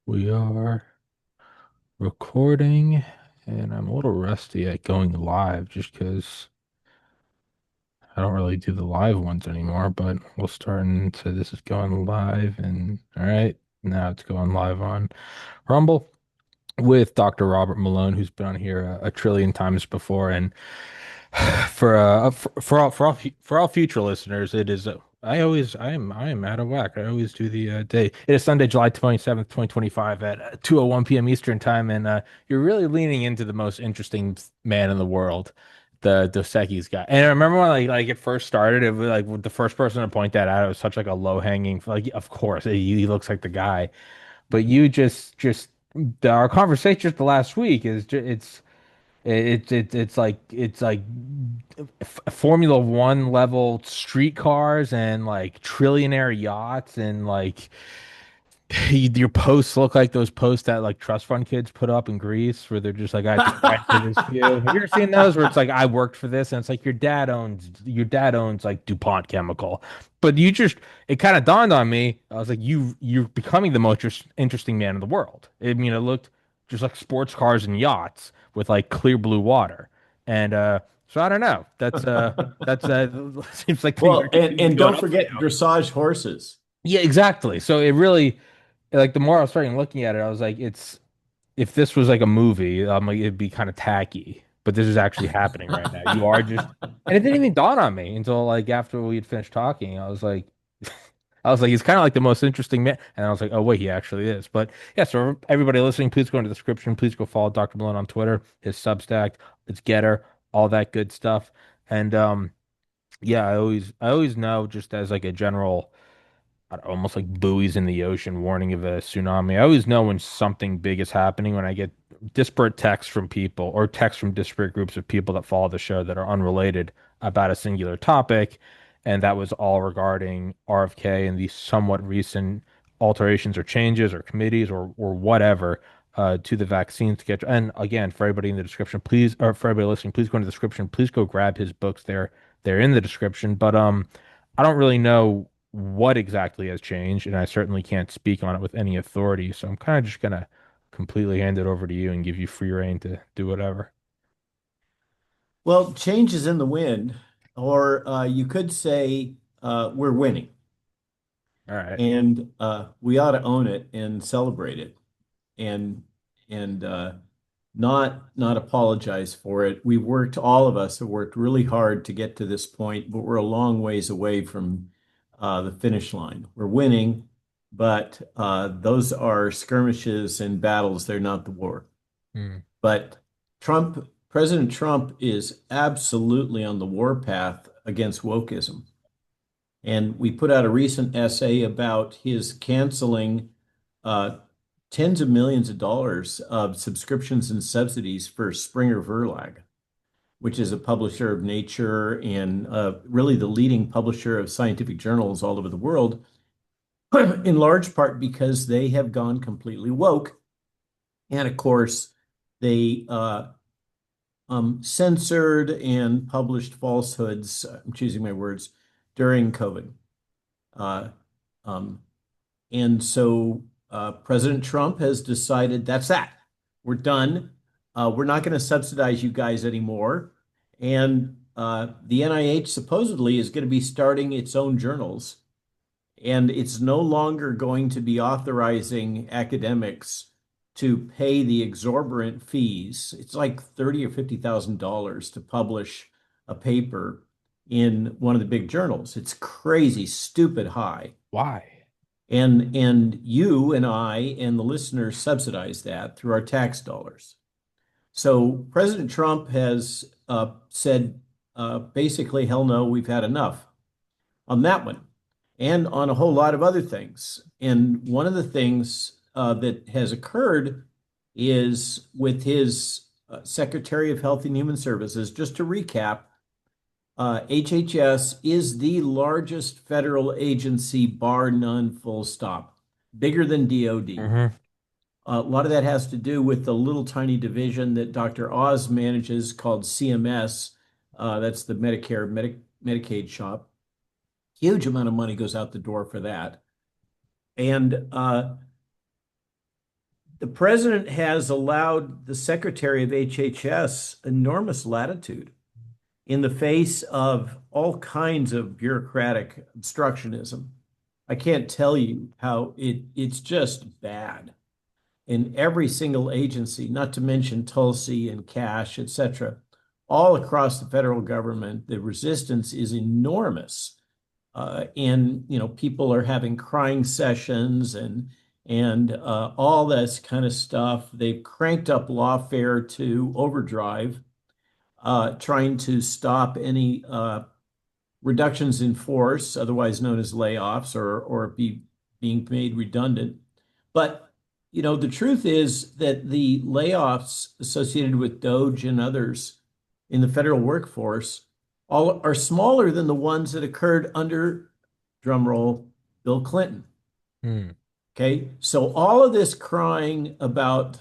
We are recording, and I'm a little rusty at going live just because I don't really do the live ones anymore. But we'll start into this is going live, and all right, now it's going live on Rumble with Dr. Robert Malone, who's been on here a trillion times before, and for all future listeners, it is I am out of whack. I always do the day. It is Sunday, July 27th, 2025 at 2:01 p.m. Eastern time, and you're really leaning into the most interesting man in the world, the Dos Equis guy. And I remember when like it first started, it was like the first person to point that out. It was such like a low hanging, like of course he looks like the guy, but you just our conversation just the last week is just, it's like Formula One level street cars and like trillionaire yachts and like your posts look like those posts that like trust fund kids put up in Greece where they're just like I just rented this view. Have you ever seen those where it's like I worked for this and it's like your dad owns like DuPont Chemical. But it kind of dawned on me. I was like you're becoming the most interesting man in the world. I mean, it looked just like sports cars and yachts with like clear blue water. And so I don't know. That's seems like things are Well, continuing to and go don't up for forget you. dressage horses. Yeah, exactly. So it really like the more I was starting looking at it, I was like, it's if this was like a movie, I'm like it'd be kind of tacky. But this is actually happening right now. You are just and it didn't even dawn on me until like after we had finished talking. I was like, he's kind of like the most interesting man. And I was like, oh wait, he actually is. But yeah, so everybody listening, please go into the description. Please go follow Dr. Malone on Twitter, his Substack, his Getter, all that good stuff. And yeah, I always know just as like a general almost like buoys in the ocean warning of a tsunami. I always know when something big is happening when I get disparate texts from people or texts from disparate groups of people that follow the show that are unrelated about a singular topic. And that was all regarding RFK and the somewhat recent alterations or changes or committees or whatever to the vaccines to get. And again, for everybody in the description, please, or for everybody listening, please go in the description. Please go grab his books there. They're in the description. But I don't really know what exactly has changed, and I certainly can't speak on it with any authority. So I'm kind of just gonna completely hand it over to you and give you free reign to do whatever. Well, change is in the wind, or you could say we're winning, All right. and we ought to own it and celebrate it, and and not apologize for it. All of us have worked really hard to get to this point, but we're a long ways away from the finish line. We're winning, but those are skirmishes and battles. They're not the war. Hmm. But President Trump is absolutely on the warpath against wokeism. And we put out a recent essay about his canceling uh, tens of millions of dollars of subscriptions and subsidies for Springer Verlag, which is a publisher of Nature and really the leading publisher of scientific journals all over the world, in large part because they have gone completely woke. And of course, they censored and published falsehoods, I'm choosing my words, during COVID. Uh, um, and so President Trump has decided that's that. We're done. We're not going to subsidize you guys anymore. And the NIH supposedly is going to be starting its own journals. And it's no longer going to be authorizing academics to pay the exorbitant fees. It's like 30 or $50,000 to publish a paper in one of the big journals. It's crazy, stupid high. Why? And you and I and the listeners subsidize that through our tax dollars. So President Trump has said basically, hell no, we've had enough on that one and on a whole lot of other things. And one of the things that has occurred is with his Secretary of Health and Human Services, just to recap, HHS is the largest federal agency, bar none, full stop, bigger than DOD. Hmm. A lot of that has to do with the little tiny division that Dr. Oz manages called CMS. That's the Medicaid shop. Huge amount of money goes out the door for that. And the president has allowed the secretary of HHS enormous latitude in the face of all kinds of bureaucratic obstructionism. I can't tell you how it's just bad in every single agency, not to mention Tulsi and Cash, et cetera. All across the federal government, the resistance is enormous. And people are having crying sessions and all this kind of stuff. They've cranked up lawfare to overdrive, trying to stop any reductions in force, otherwise known as layoffs, or being made redundant. But the truth is that the layoffs associated with Doge and others in the federal workforce all are smaller than the ones that occurred under, drumroll, Bill Clinton. Hmm. Okay, so all of this crying about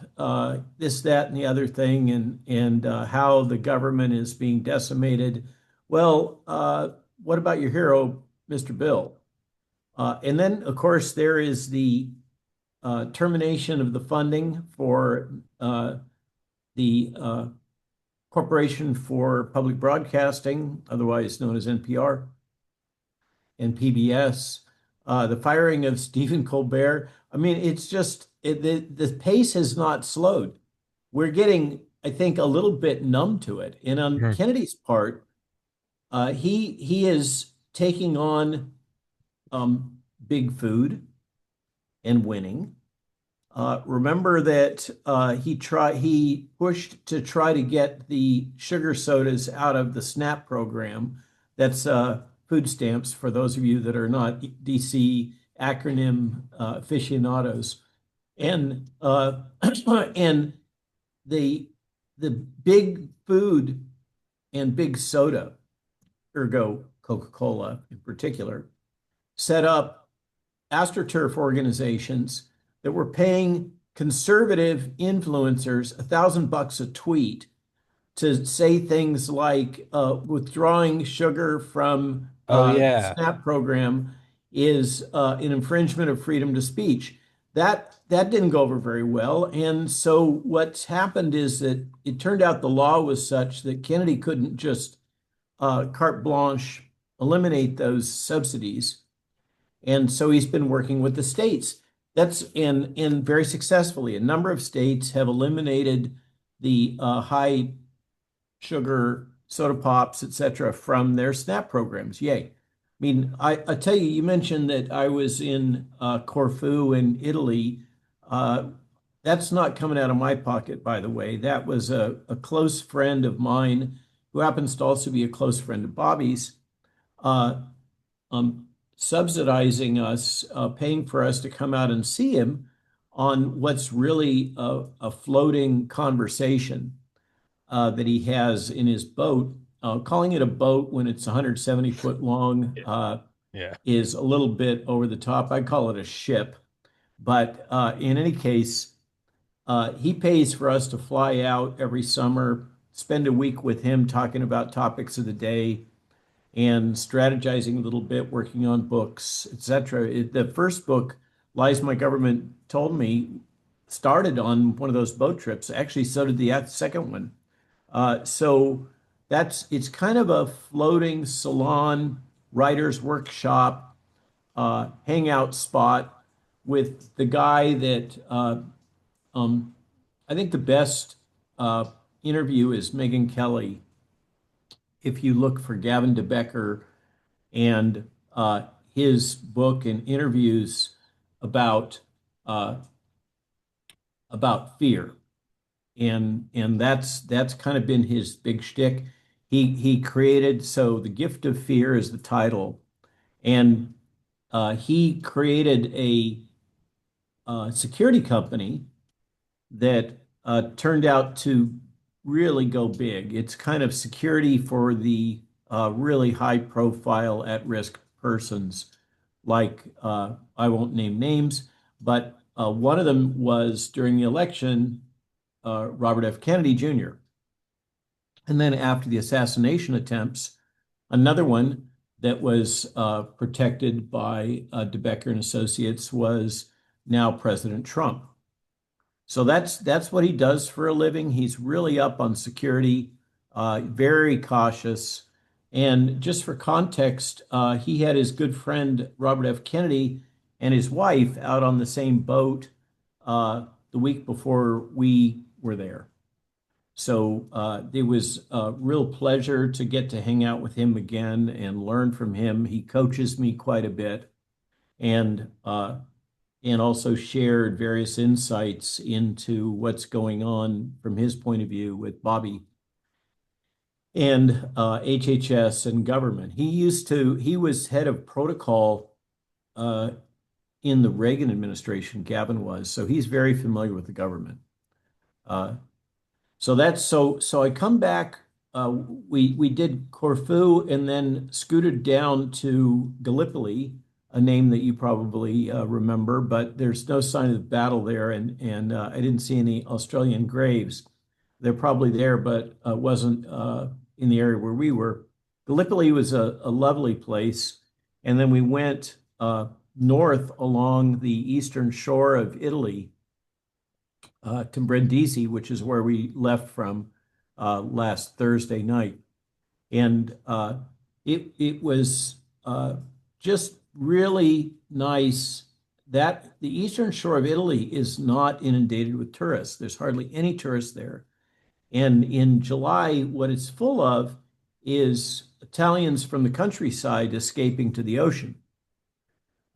this, that, and the other thing, and how the government is being decimated. Well, what about your hero, Mr. Bill? And then, of course, there is the termination of the funding for the Corporation for Public Broadcasting, otherwise known as NPR and PBS, the firing of Stephen Colbert. I mean, it's just the pace has not slowed. We're getting, I think, a little bit numb to it. And on Hmm. Kennedy's part, he is taking on big food and winning. Remember that he pushed to try to get the sugar sodas out of the SNAP program. That's food stamps for those of you that are not DC acronym aficionados. And and the the big food and big soda, ergo Coca-Cola in particular, set up AstroTurf organizations that were paying conservative influencers $1,000 a tweet to say things like withdrawing sugar from Oh the yeah. SNAP program is an infringement of freedom to speech. That didn't go over very well. And so what's happened is that it turned out the law was such that Kennedy couldn't just carte blanche eliminate those subsidies. And so he's been working with the states. That's in very successfully. A number of states have eliminated the high sugar soda pops, et cetera, from their SNAP programs. Yay. I mean, I tell you, you mentioned that I was in Corfu in Italy. That's not coming out of my pocket, by the way. That was a close friend of mine who happens to also be a close friend of Bobby's. Uh, Subsidizing us, paying for us to come out and see him on what's really a floating conversation that he has in his boat. Calling it a boat when it's 170 foot long Yeah. is a little bit over the top. I call it a ship. But in any case, he pays for us to fly out every summer, spend a week with him talking about topics of the day and strategizing a little bit, working on books, etc. The first book, Lies My Government Told Me, started on one of those boat trips. Actually, so did the second one. So it's kind of a floating salon, writer's workshop, hangout spot with the guy that um, I think the best interview is Megyn Kelly. If you look for Gavin DeBecker and his book and interviews about uh, fear, and that's kind of been his big shtick. He created, so The Gift of Fear is the title, and he created a security company that turned out to really go big. It's kind of security for the really high profile at risk persons, like I won't name names, but one of them was during the election, Robert F. Kennedy Jr. And then after the assassination attempts, another one that was protected by DeBecker and Associates was now President Trump. So that's what he does for a living. He's really up on security, very cautious. And just for context, he had his good friend Robert F. Kennedy and his wife out on the same boat the week before we were there. So it was a real pleasure to get to hang out with him again and learn from him. He coaches me quite a bit, and also shared various insights into what's going on from his point of view with Bobby and HHS and government. He was head of protocol uh, in the Reagan administration, Gavin was, so he's very familiar with the government. Uh, so I come back. We did Corfu and then scooted down to Gallipoli, a name that you probably remember, but there's no sign of battle there, and I didn't see any Australian graves. They're probably there, but wasn't in the area where we were. Gallipoli was a lovely place, and then we went north along the eastern shore of Italy to Brindisi, which is where we left from last Thursday night. And it was just really nice that the eastern shore of Italy is not inundated with tourists. There's hardly any tourists there. And in July, what it's full of is Italians from the countryside escaping to the ocean.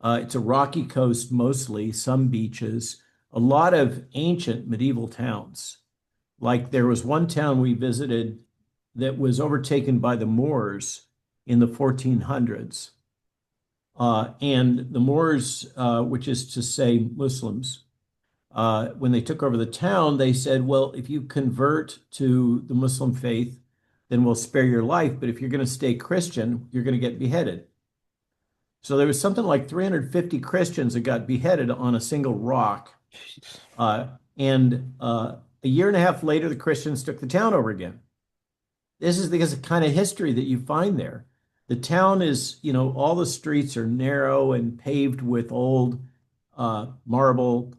It's a rocky coast mostly, some beaches, a lot of ancient medieval towns. Like there was one town we visited that was overtaken by the Moors in the 1400s. And the Moors, which is to say Muslims, when they took over the town, they said, well, if you convert to the Muslim faith, then we'll spare your life. But if you're going to stay Christian, you're going to get beheaded. So there was something like 350 Christians that got beheaded on a single rock. Jeez. And a year and a half later, the Christians took the town over again. This is the kind of history that you find there. The town is, all the streets are narrow and paved with old marble,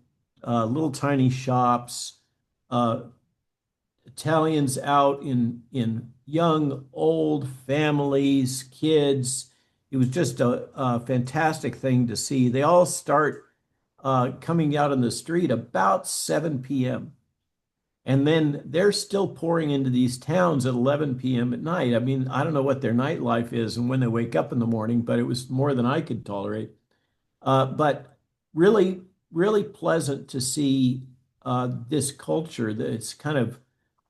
little tiny shops, uh, Italians out in young, old families, kids. It was just a fantastic thing to see. They all start coming out in the street about 7 p.m. And then they're still pouring into these towns at 11 p.m. at night. I mean, I don't know what their nightlife is and when they wake up in the morning, but it was more than I could tolerate. But really, really pleasant to see this culture. That it's kind of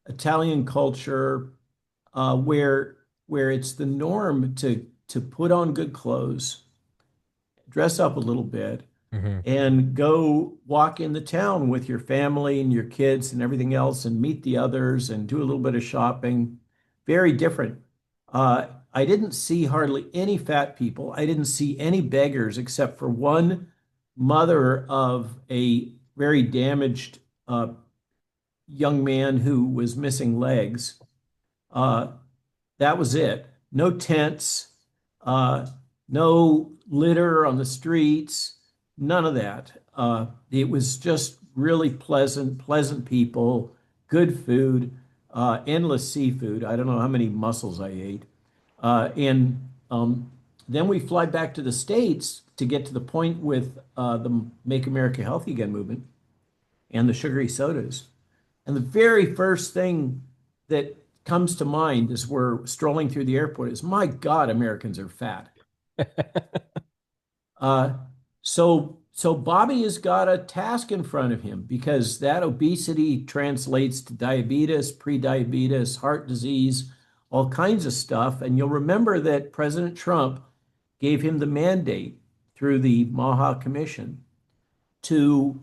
Italian culture where it's the norm to put on good clothes, dress up a little bit, Hmm. and go walk in the town with your family and your kids and everything else and meet the others and do a little bit of shopping. Very different. I didn't see hardly any fat people. I didn't see any beggars except for one mother of a very damaged young man who was missing legs. Uh, that was it. No tents, uh, no litter on the streets, none of that. It was just really pleasant people, good food, endless seafood. I don't know how many mussels I ate. And then we fly back to the States to get to the point with the Make America Healthy Again movement and the sugary sodas. And the very first thing that comes to mind as we're strolling through the airport is, my God, Americans are fat. Uh, so Bobby has got a task in front of him because that obesity translates to diabetes, prediabetes, heart disease, all kinds of stuff. And you'll remember that President Trump gave him the mandate through the Maha Commission to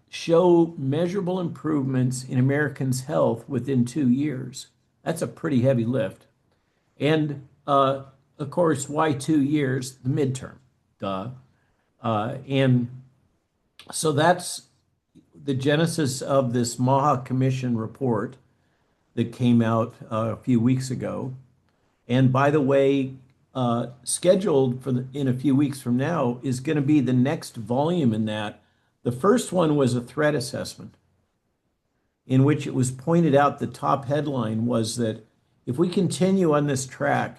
show measurable improvements in Americans' health within 2 years. That's a pretty heavy lift. And of course, why 2 years? The midterm. Duh. And so that's the genesis of this Maha Commission report that came out a few weeks ago. And by the way, scheduled in a few weeks from now is going to be the next volume in that The first one was a threat assessment in which it was pointed out the top headline was that if we continue on this track,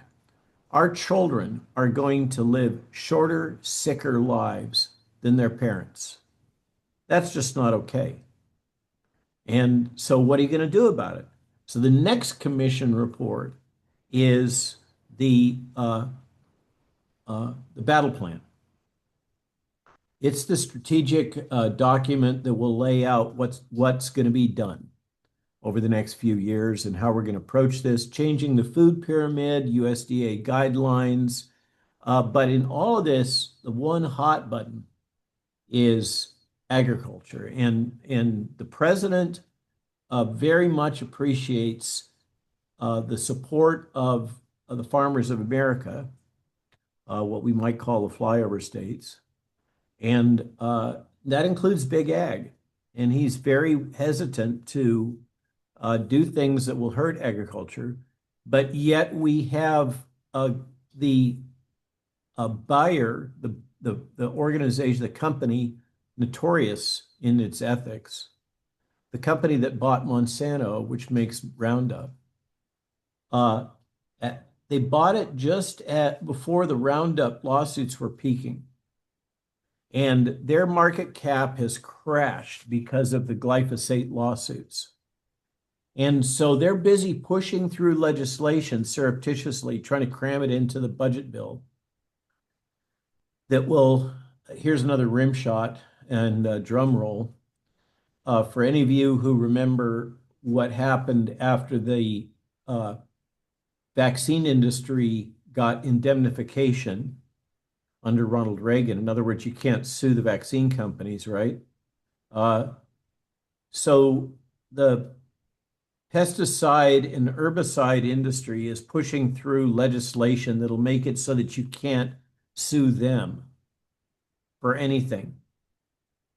our children are going to live shorter, sicker lives than their parents. That's just not okay. And so, what are you going to do about it? So, the next commission report is the battle plan. It's the strategic document that will lay out what's going to be done over the next few years and how we're going to approach this, changing the food pyramid, USDA guidelines. But in all of this, the one hot button is agriculture. And the president very much appreciates the support of the farmers of America, what we might call the flyover states. And that includes big ag. And he's very hesitant to do things that will hurt agriculture. But yet we have the buyer, the organization, the company notorious in its ethics, the company that bought Monsanto, which makes Roundup. Uh, they bought it just before the Roundup lawsuits were peaking. And their market cap has crashed because of the glyphosate lawsuits. And so they're busy pushing through legislation surreptitiously, trying to cram it into the budget bill that will, here's another rim shot and drum roll. For any of you who remember what happened after the vaccine industry got indemnification under Ronald Reagan. In other words, you can't sue the vaccine companies, right? So the pesticide and herbicide industry is pushing through legislation that'll make it so that you can't sue them for anything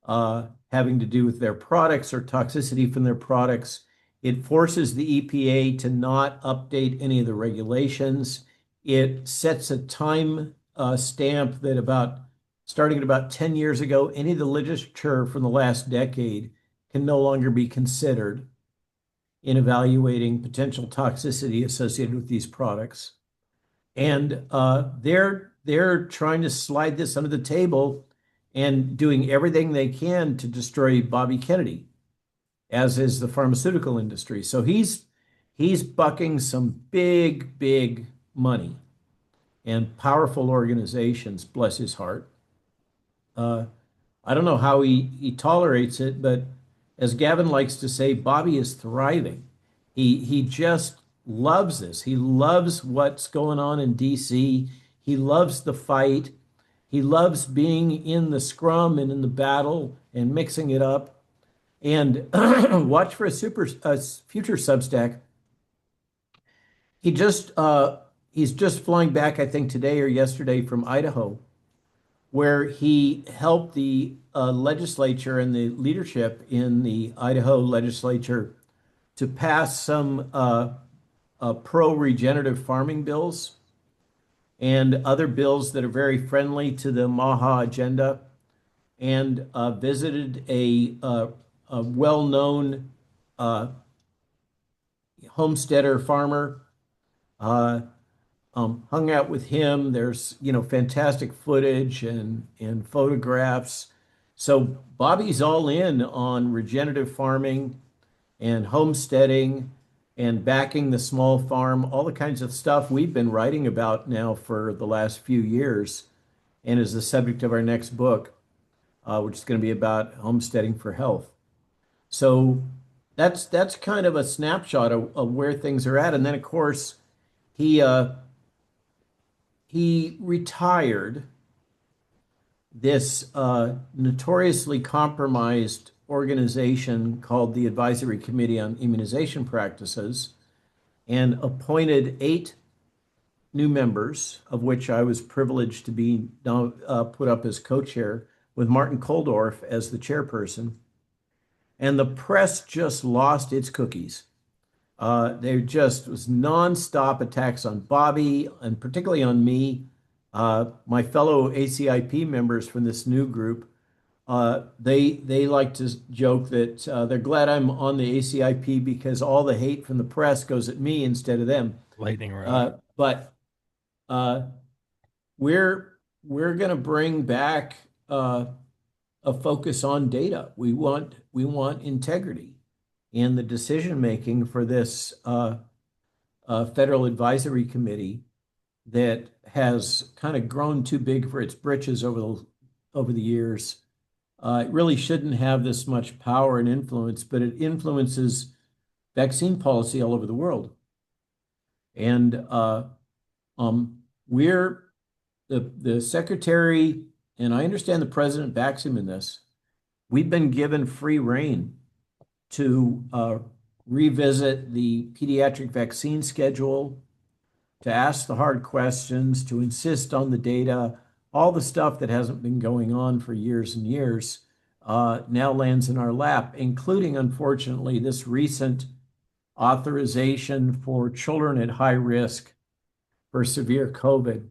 having to do with their products or toxicity from their products. It forces the EPA to not update any of the regulations. It sets a time stamp that starting at about 10 years ago, any of the literature from the last decade can no longer be considered in evaluating potential toxicity associated with these products. And they're trying to slide this under the table and doing everything they can to destroy Bobby Kennedy, as is the pharmaceutical industry. So he's bucking some big money and powerful organizations, bless his heart. I don't know how he tolerates it, but as Gavin likes to say, Bobby is thriving. He just loves this. He loves what's going on in DC. He loves the fight. He loves being in the scrum and in the battle and mixing it up. And watch for a future Substack. He's just flying back, I think today or yesterday, from Idaho, where he helped the legislature and the leadership in the Idaho legislature to pass some pro-regenerative farming bills and other bills that are very friendly to the MAHA agenda, and visited a well-known homesteader farmer, hung out with him. There's, fantastic footage and photographs. So Bobby's all in on regenerative farming and homesteading and backing the small farm, all the kinds of stuff we've been writing about now for the last few years, and is the subject of our next book, which is going to be about homesteading for health. So that's kind of a snapshot of where things are at. And then, of course, he retired this notoriously compromised organization called the Advisory Committee on Immunization Practices and appointed 8 new members, of which I was privileged to be put up as co-chair with Martin Koldorf as the chairperson. And the press just lost its cookies. There just was nonstop attacks on Bobby and particularly on me. My fellow ACIP members from this new group they like to joke that they're glad I'm on the ACIP because all the hate from the press goes at me instead of them. Lightning round. But uh, we're we're going to bring back a focus on data. We want integrity in the decision making for this federal advisory committee that has kind of grown too big for its britches over the years. It really shouldn't have this much power and influence, but it influences vaccine policy all over the world. And um, we're the secretary, and I understand the president backs him in this. We've been given free rein to revisit the pediatric vaccine schedule, to ask the hard questions, to insist on the data, all the stuff that hasn't been going on for years and years now lands in our lap, including, unfortunately, this recent authorization for children at high risk for severe COVID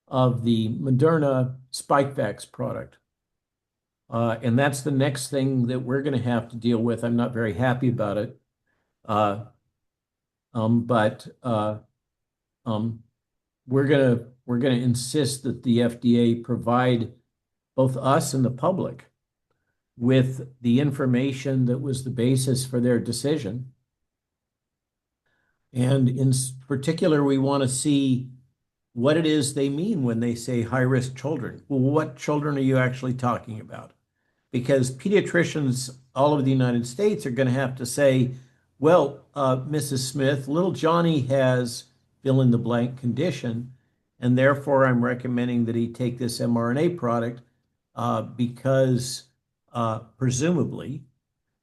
of the Moderna Spikevax product. And that's the next thing that we're going to have to deal with. I'm not very happy about it. Uh, but um, we're gonna insist that the FDA provide both us and the public with the information that was the basis for their decision. And in particular, we want to see what it is they mean when they say high-risk children. Well, what children are you actually talking about? Because pediatricians all over the United States are going to have to say, well, Mrs. Smith, little Johnny has fill in the blank condition, and therefore I'm recommending that he take this mRNA product because presumably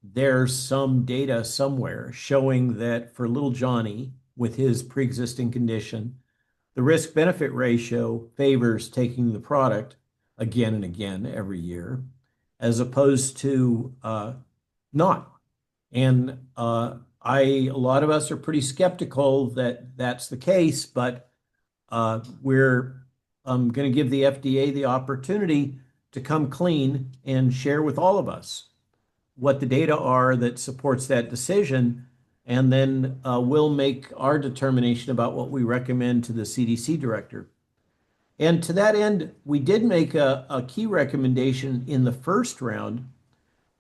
there's some data somewhere showing that for little Johnny with his pre-existing condition, the risk benefit ratio favors taking the product again and again every year, as opposed to not. And a lot of us are pretty skeptical that that's the case, but we're going to give the FDA the opportunity to come clean and share with all of us what the data are that supports that decision, and then we'll make our determination about what we recommend to the CDC director. And to that end, we did make a key recommendation in the first round.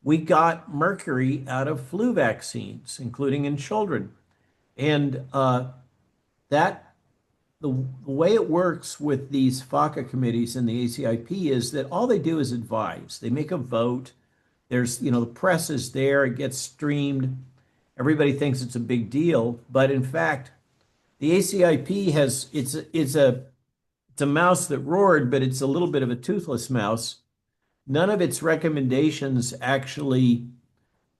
We got mercury out of flu vaccines, including in children. And that the way it works with these FACA committees and the ACIP is that all they do is advise. They make a vote. There's, the press is there, it gets streamed. Everybody thinks it's a big deal, but in fact, the ACIP has it's a mouse that roared, but it's a little bit of a toothless mouse. None of its recommendations actually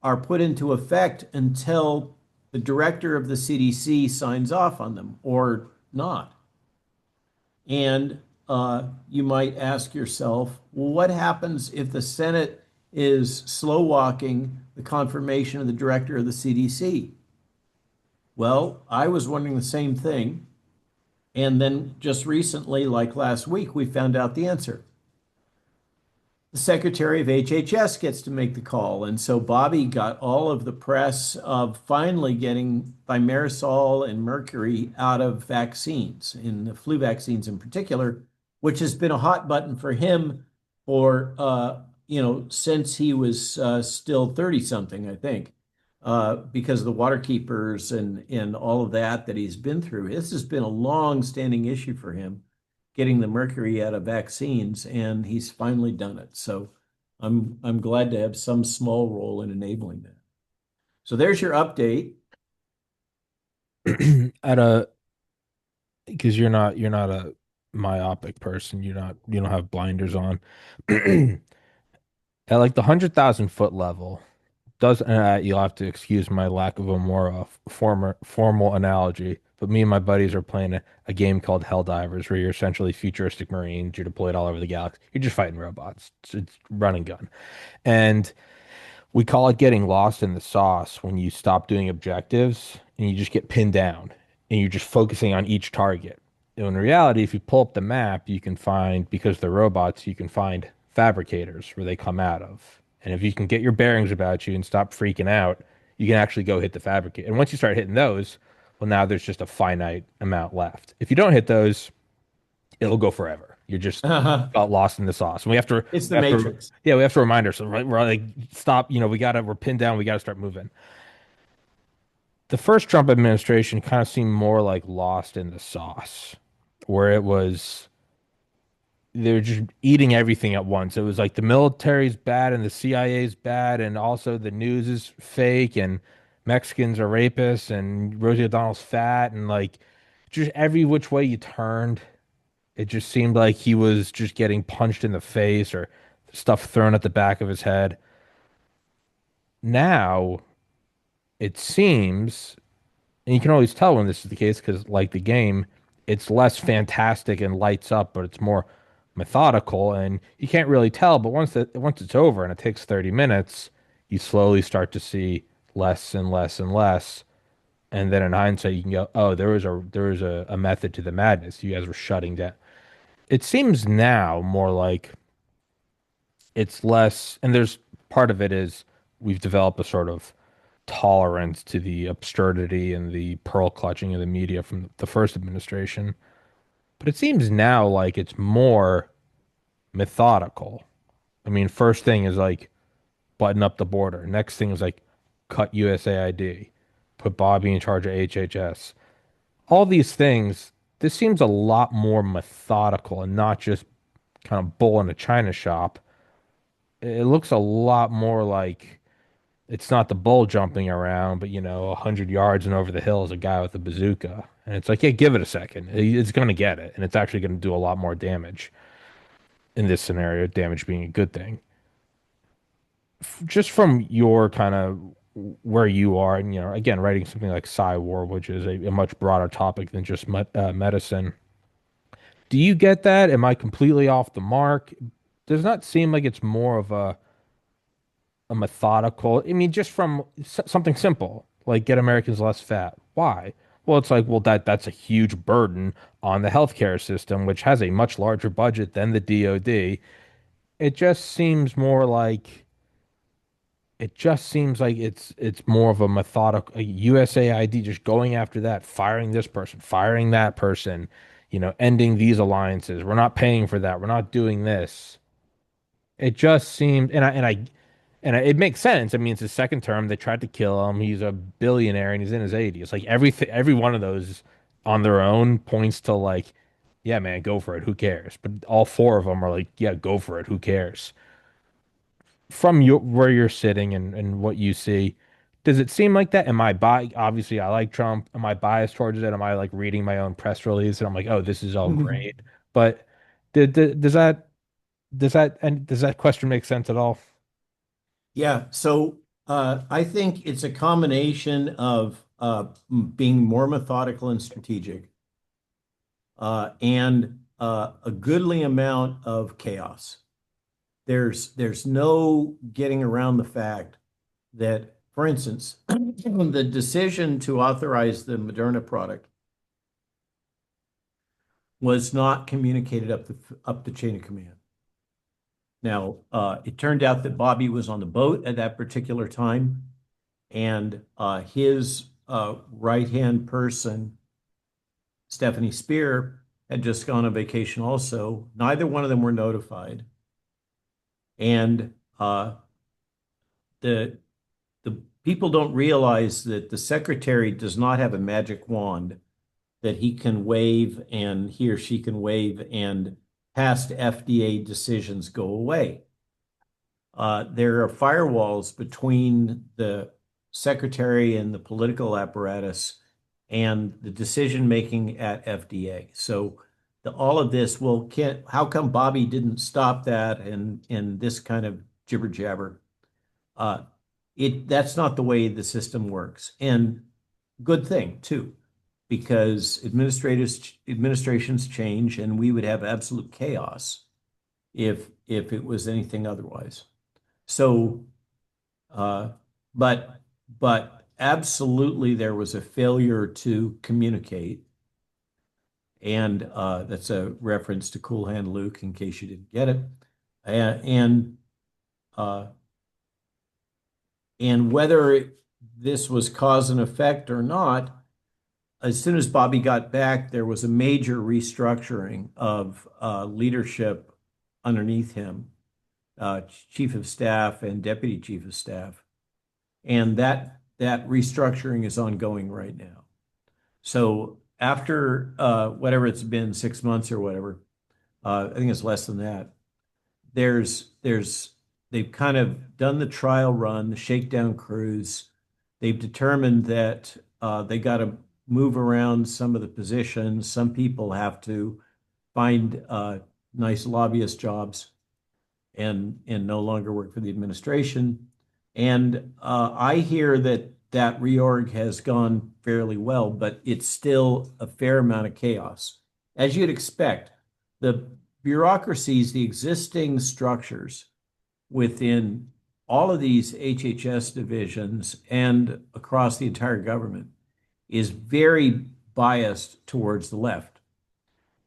are put into effect until the director of the CDC signs off on them or not. And you might ask yourself, well, what happens if the Senate is slow walking the confirmation of the director of the CDC? Well, I was wondering the same thing. And then just recently, like last week, we found out the answer. The Secretary of HHS gets to make the call. And so Bobby got all of the press of finally getting thimerosal and mercury out of vaccines, in the flu vaccines in particular, which has been a hot button for him for, since he was still 30 something, I think, because of the water keepers and all of that he's been through. This has been a long standing issue for him, getting the mercury out of vaccines, and he's finally done it. So I'm glad to have some small role in enabling that. So there's your update. At a because you're not a myopic person. You don't have blinders on. At like the 100,000 foot level, does you'll have to excuse my lack of a more formal analogy, but me and my buddies are playing a game called Helldivers, where you're essentially futuristic Marines. You're deployed all over the galaxy. You're just fighting robots. It's run and gun, and we call it getting lost in the sauce when you stop doing objectives and you just get pinned down and you're just focusing on each target. In reality, if you pull up the map, you can find, because they're robots, you can find fabricators where they come out of. And if you can get your bearings about you and stop freaking out, you can actually go hit the fabricator. And once you start hitting those, well, now there's just a finite amount left. If you don't hit those, it'll go forever. You're just got lost in the sauce. And It's the we have to, Matrix. yeah, we have to remind ourselves, right? We're like, stop, we're pinned down. We got to start moving. The first Trump administration kind of seemed more like lost in the sauce, where it was they're just eating everything at once. It was like the military's bad and the CIA's bad, and also the news is fake, and Mexicans are rapists, and Rosie O'Donnell's fat, and like just every which way you turned, it just seemed like he was just getting punched in the face or stuff thrown at the back of his head. Now it seems. And you can always tell when this is the case because, like the game, it's less fantastic and lights up, but it's more methodical, and you can't really tell. But once it's over and it takes 30 minutes, you slowly start to see less and less and less. And then in hindsight, you can go, "Oh, there was a method to the madness. You guys were shutting down." It seems now more like it's less, and there's part of it is we've developed a sort of tolerance to the absurdity and the pearl clutching of the media from the first administration. But it seems now like it's more methodical. I mean, first thing is like button up the border. Next thing is like cut USAID, put Bobby in charge of HHS. All these things, this seems a lot more methodical and not just kind of bull in a china shop. It looks a lot more like it's not the bull jumping around, but 100 yards and over the hill is a guy with a bazooka. And it's like, yeah, give it a second. It's going to get it, and it's actually going to do a lot more damage in this scenario, damage being a good thing. Just from your kind of where you are, and again, writing something like Psy War, which is a much broader topic than just medicine. Do you get that? Am I completely off the mark? Does not seem like it's more of a methodical. I mean, just from something simple like get Americans less fat. Why? Well, it's like, well, that's a huge burden on the healthcare system, which has a much larger budget than the DoD. It just seems more like it's more of a methodical a USAID just going after that, firing this person, firing that person, ending these alliances. We're not paying for that. We're not doing this. It just seemed, it makes sense. I mean, it's his second term. They tried to kill him. He's a billionaire and he's in his 80s. Like every one of those on their own points to like, yeah, man, go for it. Who cares? But all four of them are like, yeah, go for it. Who cares? From where you're sitting and what you see, does it seem like that? Am I obviously I like Trump. Am I biased towards it? Am I like reading my own press release and I'm like, oh, this is all great. But does that question make sense at all? Yeah, so I think it's a combination of being more methodical and strategic, and a goodly amount of chaos. There's no getting around the fact that, for instance, the decision to authorize the Moderna product was not communicated up the chain of command. Now, it turned out that Bobby was on the boat at that particular time, and his right-hand person, Stephanie Spear, had just gone on vacation also. Neither one of them were notified. And the the people don't realize that the secretary does not have a magic wand that he can wave and he or she can wave and past FDA decisions go away. There are firewalls between the secretary and the political apparatus and the decision making at FDA. So all of this will can't how come Bobby didn't stop that and this kind of jibber jabber? Uh, that's not the way the system works. And good thing too, because administrations change and we would have absolute chaos if it was anything otherwise. So, uh, but absolutely there was a failure to communicate. And that's a reference to Cool Hand Luke, in case you didn't get it. And uh, and whether this was cause and effect or not, as soon as Bobby got back, there was a major restructuring of leadership underneath him, chief of staff and deputy chief of staff, and that restructuring is ongoing right now. So after whatever it's been, 6 months or whatever, I think it's less than that. There's they've kind of done the trial run, the shakedown cruise. They've determined that they got to move around some of the positions. Some people have to find nice lobbyist jobs and no longer work for the administration. And I hear that that reorg has gone fairly well, but it's still a fair amount of chaos. As you'd expect, the bureaucracies, the existing structures within all of these HHS divisions and across the entire government is very biased towards the left.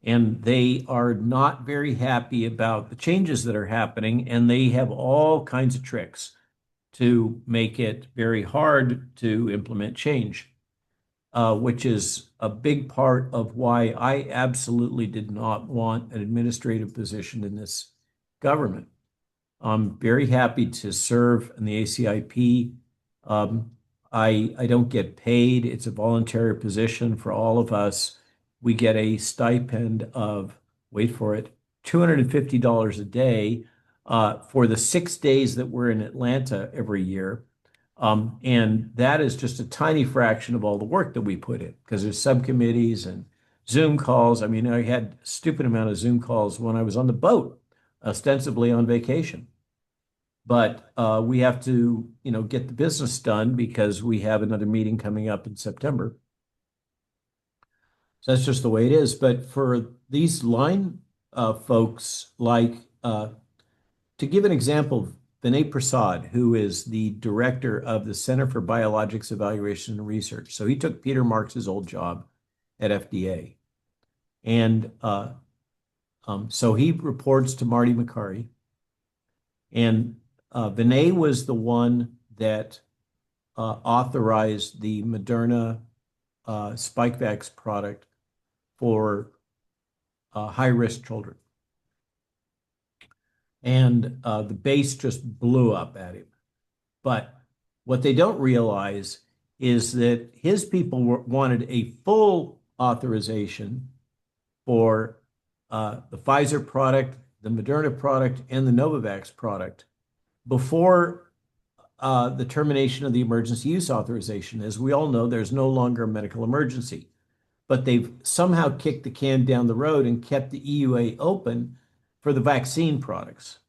And they are not very happy about the changes that are happening, and they have all kinds of tricks to make it very hard to implement change, which is a big part of why I absolutely did not want an administrative position in this government. I'm very happy to serve in the ACIP. Um, I don't get paid. It's a voluntary position for all of us. We get a stipend of, wait for it, $250 a day for the 6 days that we're in Atlanta every year. And that is just a tiny fraction of all the work that we put in because there's subcommittees and Zoom calls. I mean, I had a stupid amount of Zoom calls when I was on the boat, ostensibly on vacation. But we have to, get the business done because we have another meeting coming up in September. So that's just the way it is. But for these line folks, like to give an example, Vinay Prasad, who is the director of the Center for Biologics Evaluation and Research. So he took Peter Marks's old job at FDA. And so he reports to Marty McCarty. And Vinay was the one that authorized the Moderna Spikevax product for high-risk children. And the base just blew up at him. But what they don't realize is that his people wanted a full authorization for the Pfizer product, the Moderna product, and the Novavax product before the termination of the emergency use authorization. As we all know, there's no longer a medical emergency, but they've somehow kicked the can down the road and kept the EUA open for the vaccine products.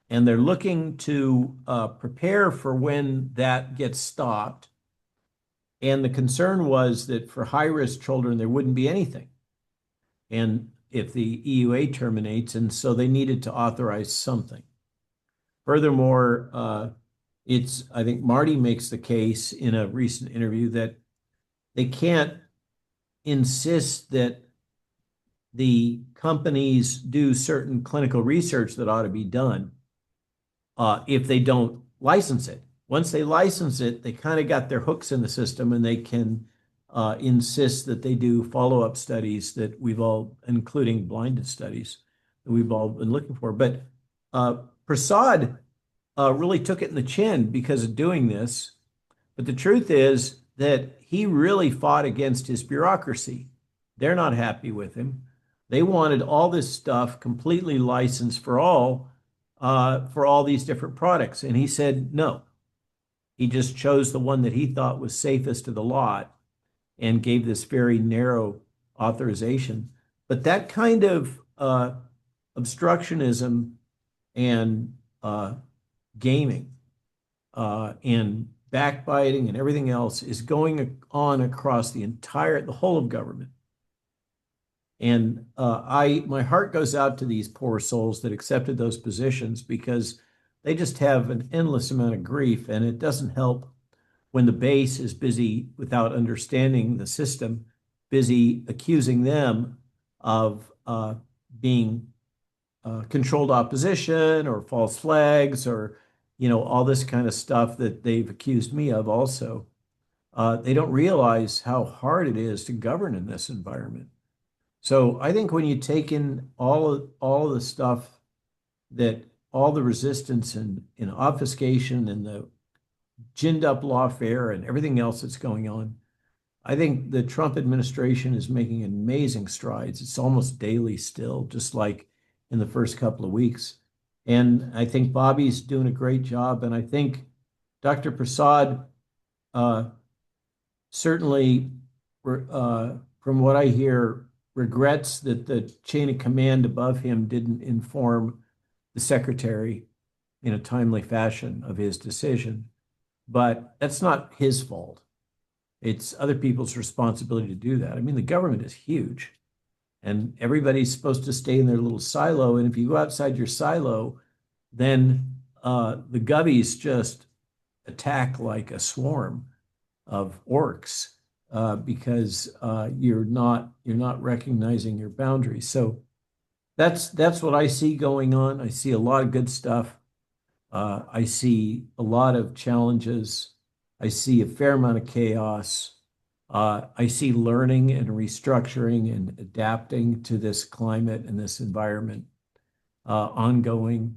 And they're looking to prepare for when that gets stopped. And the concern was that for high-risk children, there wouldn't be anything. And if the EUA terminates, and so they needed to authorize something. Furthermore, I think Marty makes the case in a recent interview that they can't insist that the companies do certain clinical research that ought to be done if they don't license it. Once they license it, they kind of got their hooks in the system and they can insist that they do follow-up studies that we've all, including blinded studies, that we've all been looking for. But Prasad really took it in the chin because of doing this. But the truth is that he really fought against his bureaucracy. They're not happy with him. They wanted all this stuff completely licensed for all these different products. And he said no. He just chose the one that he thought was safest of the lot and gave this very narrow authorization. But that kind of obstructionism and gaming and backbiting and everything else is going on across the whole of government. And my heart goes out to these poor souls that accepted those positions because they just have an endless amount of grief, and it doesn't help when the base is busy without understanding the system, busy accusing them of being controlled opposition or false flags or, all this kind of stuff that they've accused me of also. They don't realize how hard it is to govern in this environment. So I think when you take in all of the stuff that all the resistance and obfuscation and the ginned up lawfare and everything else that's going on, I think the Trump administration is making amazing strides. It's almost daily still, just like in the first couple of weeks. And I think Bobby's doing a great job. And I think Dr. Prasad uh, certainly, from what I hear, regrets that the chain of command above him didn't inform the secretary in a timely fashion of his decision. But that's not his fault. It's other people's responsibility to do that. I mean, the government is huge and everybody's supposed to stay in their little silo. And if you go outside your silo, then the gubbies just attack like a swarm of orcs because you're not recognizing your boundaries. So that's what I see going on. I see a lot of good stuff. I see a lot of challenges. I see a fair amount of chaos. I see learning and restructuring and adapting to this climate and this environment ongoing.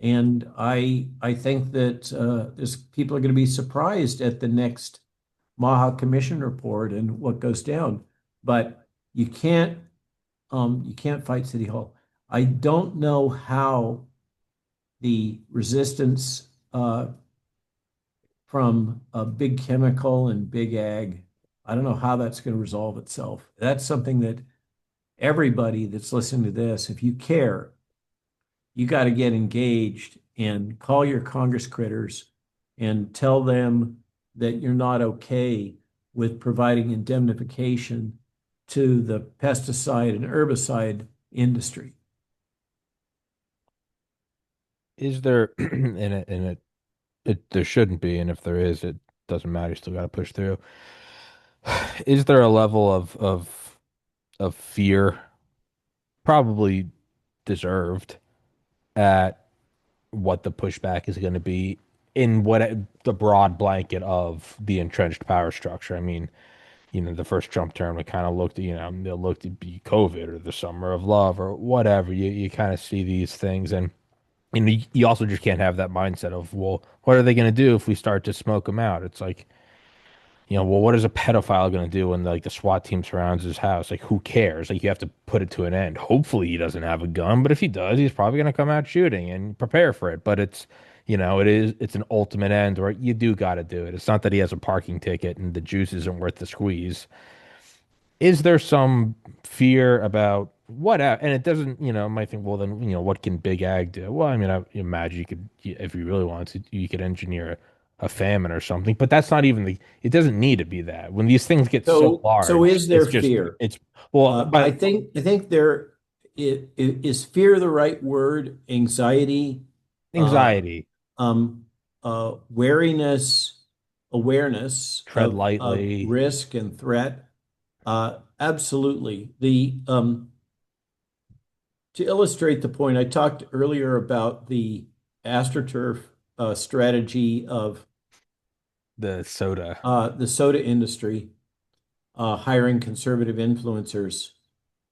And I think that people are going to be surprised at the next Maha Commission report and what goes down. But you can't fight City Hall. I don't know how the resistance from big chemical and big ag, I don't know how that's going to resolve itself. That's something that everybody that's listening to this, if you care, you got to get engaged and call your Congress critters and tell them that you're not okay with providing indemnification to the pesticide and herbicide industry. Is there there shouldn't be, and if there is, it doesn't matter. You still got to push through. Is there a level of fear, probably deserved, at what the pushback is going to be in the broad blanket of the entrenched power structure? I mean, the first Trump term, it kind of looked, they looked at be COVID or the summer of love or whatever. You kind of see these things, and you also just can't have that mindset of, well, what are they going to do if we start to smoke them out? It's like, well, what is a pedophile going to do when like the SWAT team surrounds his house? Like, who cares? Like, you have to put it to an end. Hopefully, he doesn't have a gun, but if he does, he's probably going to come out shooting and prepare for it. But it's an ultimate end, or you do got to do it. It's not that he has a parking ticket and the juice isn't worth the squeeze. Is there some fear about what, and it doesn't, might think, well, then, what can big ag do? Well, I mean, I imagine if you really want to, you could engineer a famine or something, but that's not even it doesn't need to be that. When these things get so So large, is there fear? well, I but think there is fear the right word? Anxiety, uh, anxiety, wariness, awareness tread of lightly, risk and threat. Absolutely. To illustrate the point, I talked earlier about the AstroTurf strategy of the soda. the soda industry hiring conservative influencers.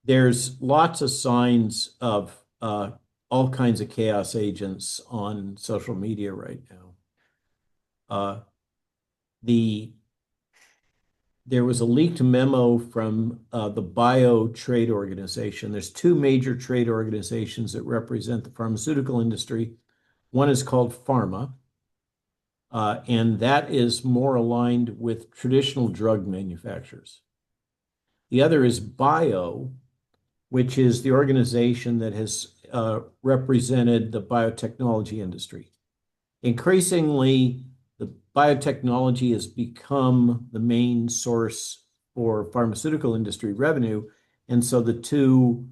There's lots of signs of all kinds of chaos agents on social media right now. Uh, the There was a leaked memo from the Bio Trade Organization. There's two major trade organizations that represent the pharmaceutical industry. One is called Pharma, and that is more aligned with traditional drug manufacturers. The other is Bio, which is the organization that has represented the biotechnology industry. Increasingly, the biotechnology has become the main source for pharmaceutical industry revenue. And so the two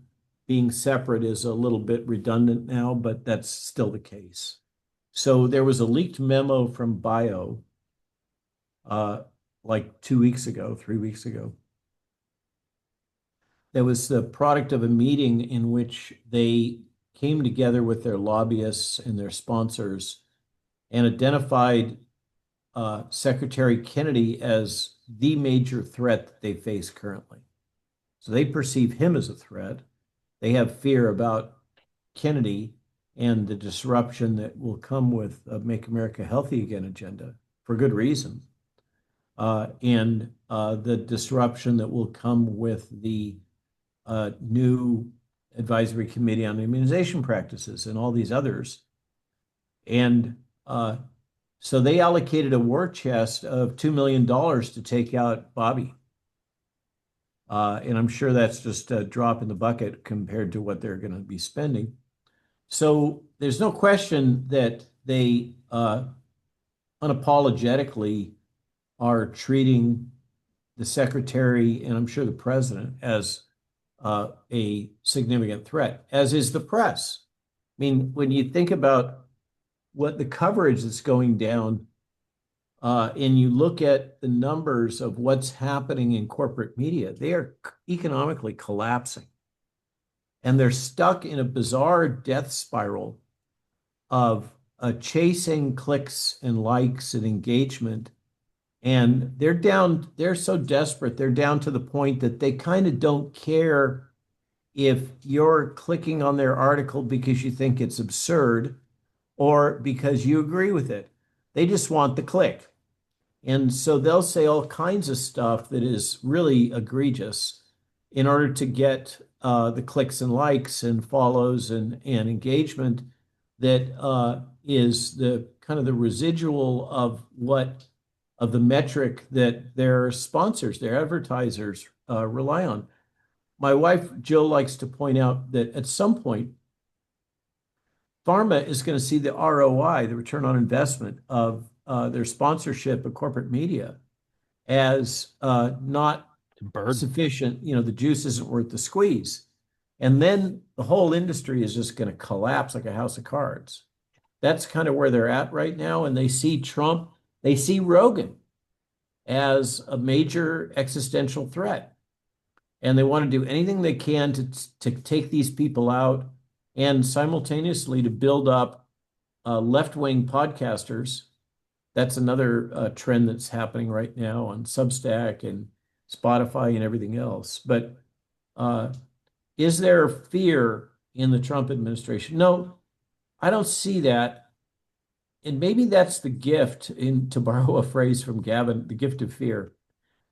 being separate is a little bit redundant now, but that's still the case. So there was a leaked memo from Bio like 2 weeks ago, 3 weeks ago. That was the product of a meeting in which they came together with their lobbyists and their sponsors and identified Secretary Kennedy as the major threat that they face currently. So they perceive him as a threat. They have fear about Kennedy and the disruption that will come with a Make America Healthy Again agenda for good reason. And the disruption that will come with the new advisory committee on immunization practices and all these others. And so they allocated a war chest of $2 million to take out Bobby. And I'm sure that's just a drop in the bucket compared to what they're going to be spending. So there's no question that they unapologetically are treating the secretary and I'm sure the president as a significant threat, as is the press. I mean, when you think about what the coverage that's going down, and you look at the numbers of what's happening in corporate media, they are economically collapsing. And they're stuck in a bizarre death spiral of chasing clicks and likes and engagement. And they're so desperate, they're down to the point that they kind of don't care if you're clicking on their article because you think it's absurd or because you agree with it. They just want the click. And so they'll say all kinds of stuff that is really egregious in order to get the clicks and likes and follows and engagement that is the kind of the residual of the metric that their sponsors, their advertisers rely on. My wife, Jill, likes to point out that at some point, pharma is going to see the ROI, the return on investment of their sponsorship of corporate media as not Bird. sufficient. You know, the juice isn't worth the squeeze. And then the whole industry is just going to collapse like a house of cards. That's kind of where they're at right now. And they see Trump, they see Rogan as a major existential threat. And they want to do anything they can to take these people out and simultaneously to build up left-wing podcasters. That's another trend that's happening right now on Substack and Spotify and everything else. But is there fear in the Trump administration? No, I don't see that. And maybe that's the gift, to borrow a phrase from Gavin, the gift of fear.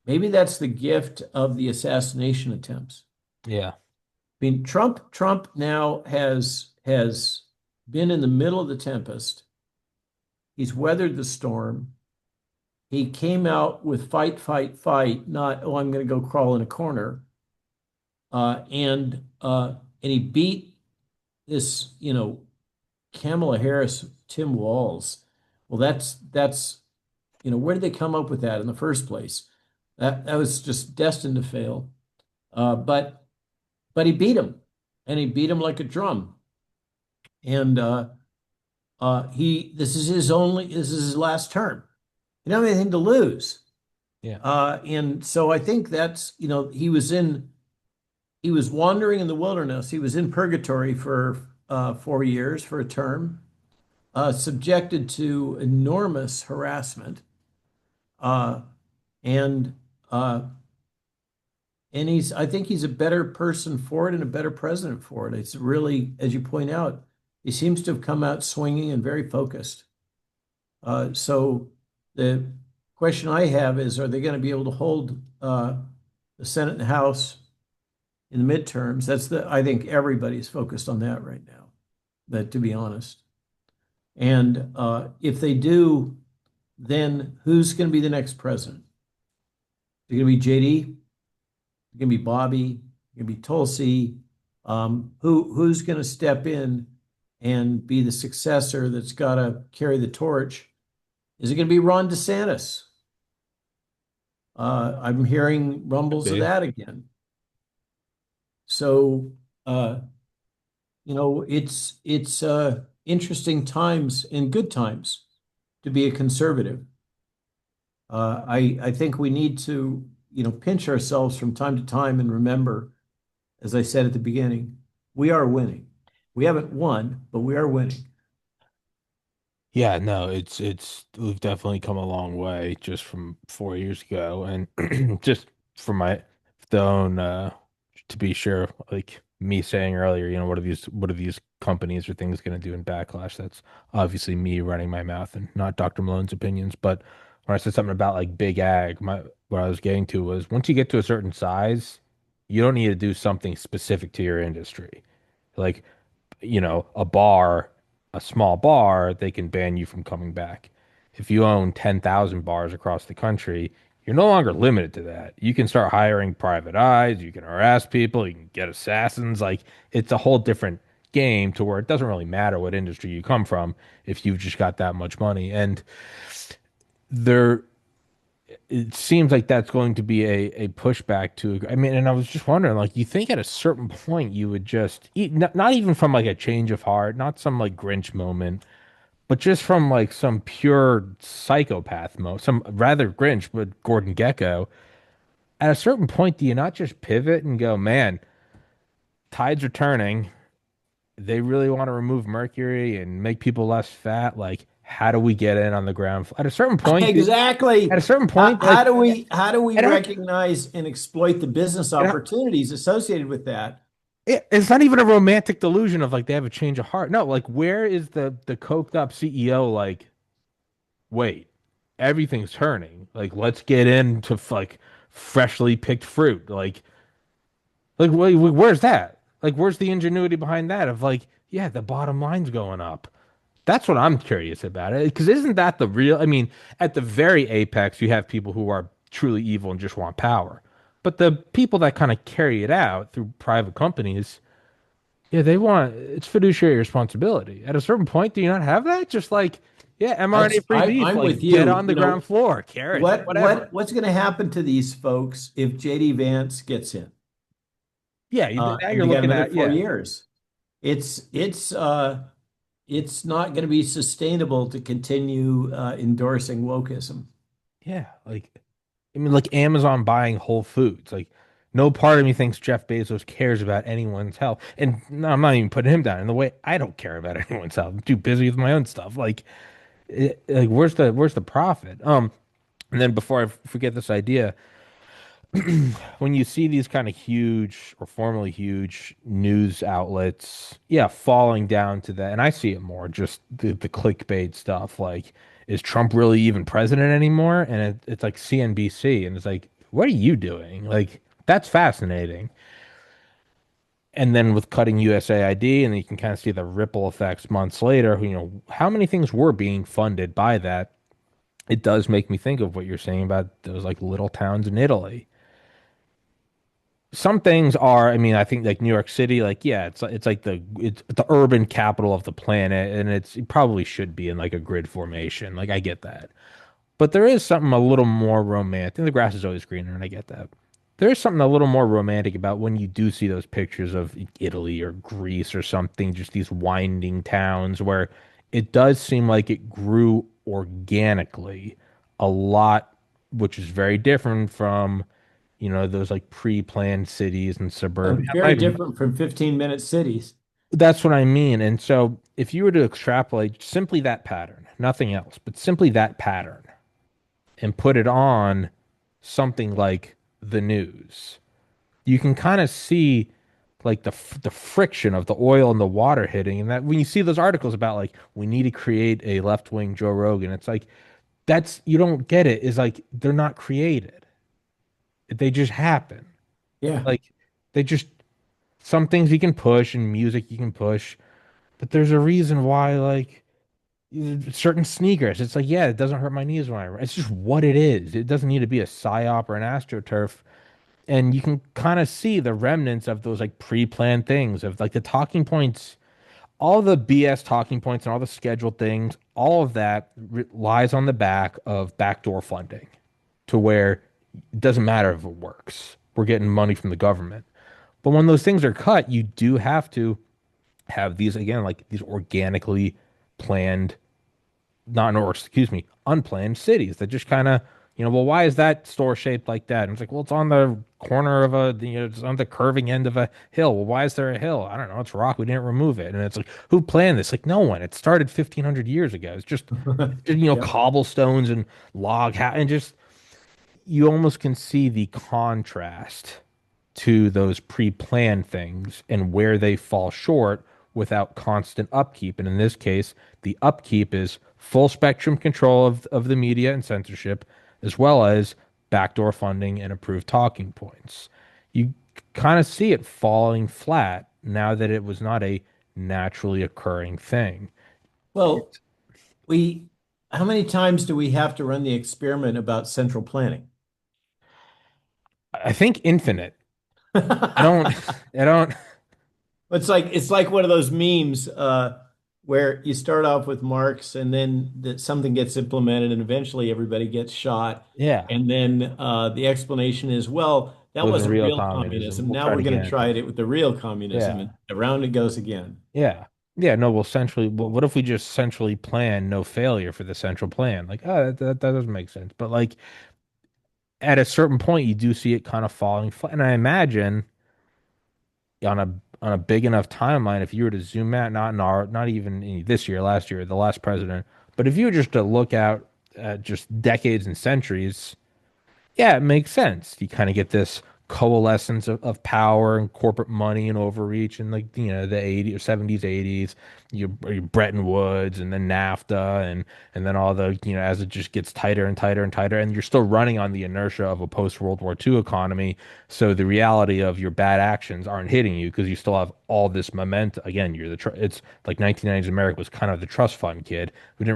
Maybe that's the gift of the assassination attempts. Yeah. I mean, Trump now has been in the middle of the tempest. He's weathered the storm. He came out with fight, fight, fight, not, oh, I'm going to go crawl in a corner. And he beat this, Kamala Harris, Tim Walz. Well, that's where did they come up with that in the first place? That was just destined to fail. But he beat him, and he beat him like a drum. And this is his last term. He don't have anything to lose. Yeah. And so I think that's, he was wandering in the wilderness. He was in purgatory for 4 years for a term, subjected to enormous harassment. And I think he's a better person for it and a better president for it. It's really, as you point out, he seems to have come out swinging and very focused. So the question I have is, are they going to be able to hold the Senate and House in the midterms? I think everybody's focused on that right now, but to be honest. And if they do, then who's going to be the next president? Is it going to be JD? Is it going to be Bobby? Is it going to be Tulsi? Who's going to step in and be the successor that's got to carry the torch? Is it going to be Ron DeSantis? I'm hearing rumbles of that again. So, it's interesting times and good times to be a conservative. I think we need to, pinch ourselves from time to time and remember, as I said at the beginning, we are winning. We haven't won, but we are winning. Yeah, no, it's we've definitely come a long way just from 4 years ago, and just from my the own to be sure, like me saying earlier, what are these companies or things going to do in backlash? That's obviously me running my mouth and not Dr. Malone's opinions. But when I said something about like big ag, what I was getting to was once you get to a certain size, you don't need to do something specific to your industry. Like a bar, a small bar, they can ban you from coming back. If you own 10,000 bars across the country, you're no longer limited to that. You can start hiring private eyes, you can harass people, you can get assassins. Like it's a whole different game to where it doesn't really matter what industry you come from if you've just got that much money. And there it seems like that's going to be a pushback to, I mean, and I was just wondering, like, you think at a certain point you would just, not even from like a change of heart, not some like Grinch moment, but just from like some pure psychopath mode, some rather Grinch, but Gordon Gekko. At a certain point, do you not just pivot and go, man, tides are turning. They really want to remove mercury and make people less fat. Like, how do we get in on the ground? At a certain point, dude, at a Exactly. certain point, like, How do we and I, recognize and exploit the business and I, opportunities associated with that? it's not even a romantic delusion of like they have a change of heart. No, like where is the coked up CEO like, wait, everything's turning. Like let's get into like freshly picked fruit. Like where's that? Like where's the ingenuity behind that of like, yeah, the bottom line's going up. That's what I'm curious about it. Because isn't that the real? I mean, at the very apex, you have people who are truly evil and just want power. But the people that kind of carry it out through private companies, yeah, they want it's fiduciary responsibility. At a certain point, do you not have that? Just like, yeah, mRNA free beef, I'm with like get you. on the You ground know, floor, carrots, whatever. what's going to happen to these folks if JD Vance gets in? Yeah, now And you're they got looking another at, four yeah, years. It's it's uh it's not going to be sustainable to continue endorsing wokeism. yeah, like I mean, like Amazon buying Whole Foods. Like, no part of me thinks Jeff Bezos cares about anyone's health. And no, I'm not even putting him down. In the way I don't care about anyone's health. I'm too busy with my own stuff. Like where's the profit? And then before I forget this idea, when you see these kind of huge or formerly huge news outlets, yeah, falling down to that, and I see it more just the clickbait stuff. Like, is Trump really even president anymore? And it's like CNBC, and it's like, what are you doing? Like, that's fascinating. And then with cutting USAID, and you can kind of see the ripple effects months later. How many things were being funded by that? It does make me think of what you're saying about those like little towns in Italy. Some things are, I mean, I think like New York City, like yeah, it's like the urban capital of the planet, and it probably should be in like a grid formation. Like I get that. But there is something a little more romantic. The grass is always greener, and I get that. There is something a little more romantic about when you do see those pictures of Italy or Greece or something, just these winding towns where it does seem like it grew organically a lot, which is very different from, those like pre-planned cities and suburbia. Very different from 15-minute cities. That's what I mean. And so if you were to extrapolate simply that pattern, nothing else, but simply that pattern, and put it on something like the news, you can kind of see like the friction of the oil and the water hitting, and that when you see those articles about like we need to create a left-wing Joe Rogan, it's like that's you don't get it. Is like they're not created; they just happen. Yeah. Like they just some things you can push and music you can push, but there's a reason why like certain sneakers. It's like, yeah, it doesn't hurt my knees when I run. It's just what it is. It doesn't need to be a psyop or an astroturf. And you can kind of see the remnants of those like pre-planned things of like the talking points, all the BS talking points and all the scheduled things, all of that lies on the back of backdoor funding to where it doesn't matter if it works. We're getting money from the government. But when those things are cut, you do have to have these again, like these organically planned not or excuse me, unplanned cities that just kind of, well, why is that store shaped like that? And it's like, well, it's on the corner of it's on the curving end of a hill. Well, why is there a hill? I don't know. It's rock. We didn't remove it. And it's like, who planned this? Like, no one. It started 1500 years ago. It's just Yep. cobblestones and and just you almost can see the contrast to those pre-planned things and where they fall short without constant upkeep. And in this case, the upkeep is full spectrum control of the media and censorship, as well as backdoor funding and approved talking points. You kind of see it falling flat now that it was not a naturally occurring thing. Well, we, how many times do we have to run the experiment about central planning? I think infinite. I don't, I don't, It's like one of those memes where you start off with Marx and then something gets implemented and eventually everybody gets shot. yeah, And then the explanation is, well, that wasn't wasn't real real communism. communism. We'll Now try it we're going to again. try it with the real communism. Yeah. And around it goes again. Yeah. Yeah, no, well, what if we just centrally plan no failure for the central plan? Like, oh, that doesn't make sense. But like at a certain point, you do see it kind of falling flat. And I imagine on a big enough timeline, if you were to zoom out, not even in this year, last year, the last president, but if you were just to look out at just decades and centuries, yeah, it makes sense. You kind of get this coalescence of power and corporate money and overreach and like the 80s or 70s, 80s, your Bretton Woods and then NAFTA and then all the as it just gets tighter and tighter and tighter and you're still running on the inertia of a post World War II economy. So the reality of your bad actions aren't hitting you because you still have all this momentum. Again, it's like 1990s America was kind of the trust fund kid. We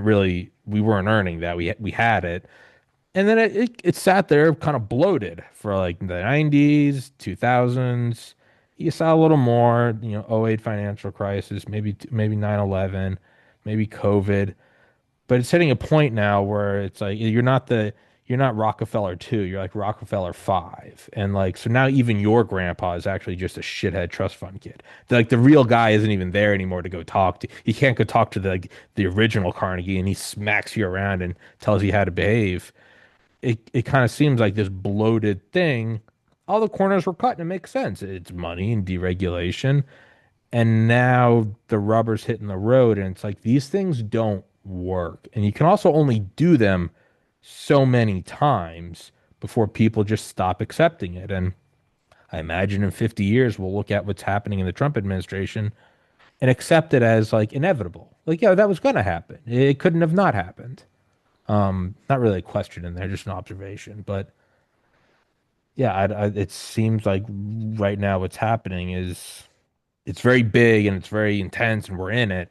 weren't earning that. We had it. And then it sat there kind of bloated for like the 90s, 2000s. You saw a little more, '08 financial crisis, maybe 9/11, maybe COVID. But it's hitting a point now where it's like you're not Rockefeller 2, you're like Rockefeller 5. And like so now even your grandpa is actually just a shithead trust fund kid. Like the real guy isn't even there anymore to go talk to. He can't go talk to the original Carnegie and he smacks you around and tells you how to behave. It kind of seems like this bloated thing. All the corners were cut and it makes sense. It's money and deregulation. And now the rubber's hitting the road. And it's like these things don't work. And you can also only do them so many times before people just stop accepting it. And I imagine in 50 years, we'll look at what's happening in the Trump administration and accept it as like inevitable. Like, yeah, that was going to happen. It couldn't have not happened. Not really a question in there, just an observation. But yeah, it seems like right now what's happening is it's very big and it's very intense and we're in it.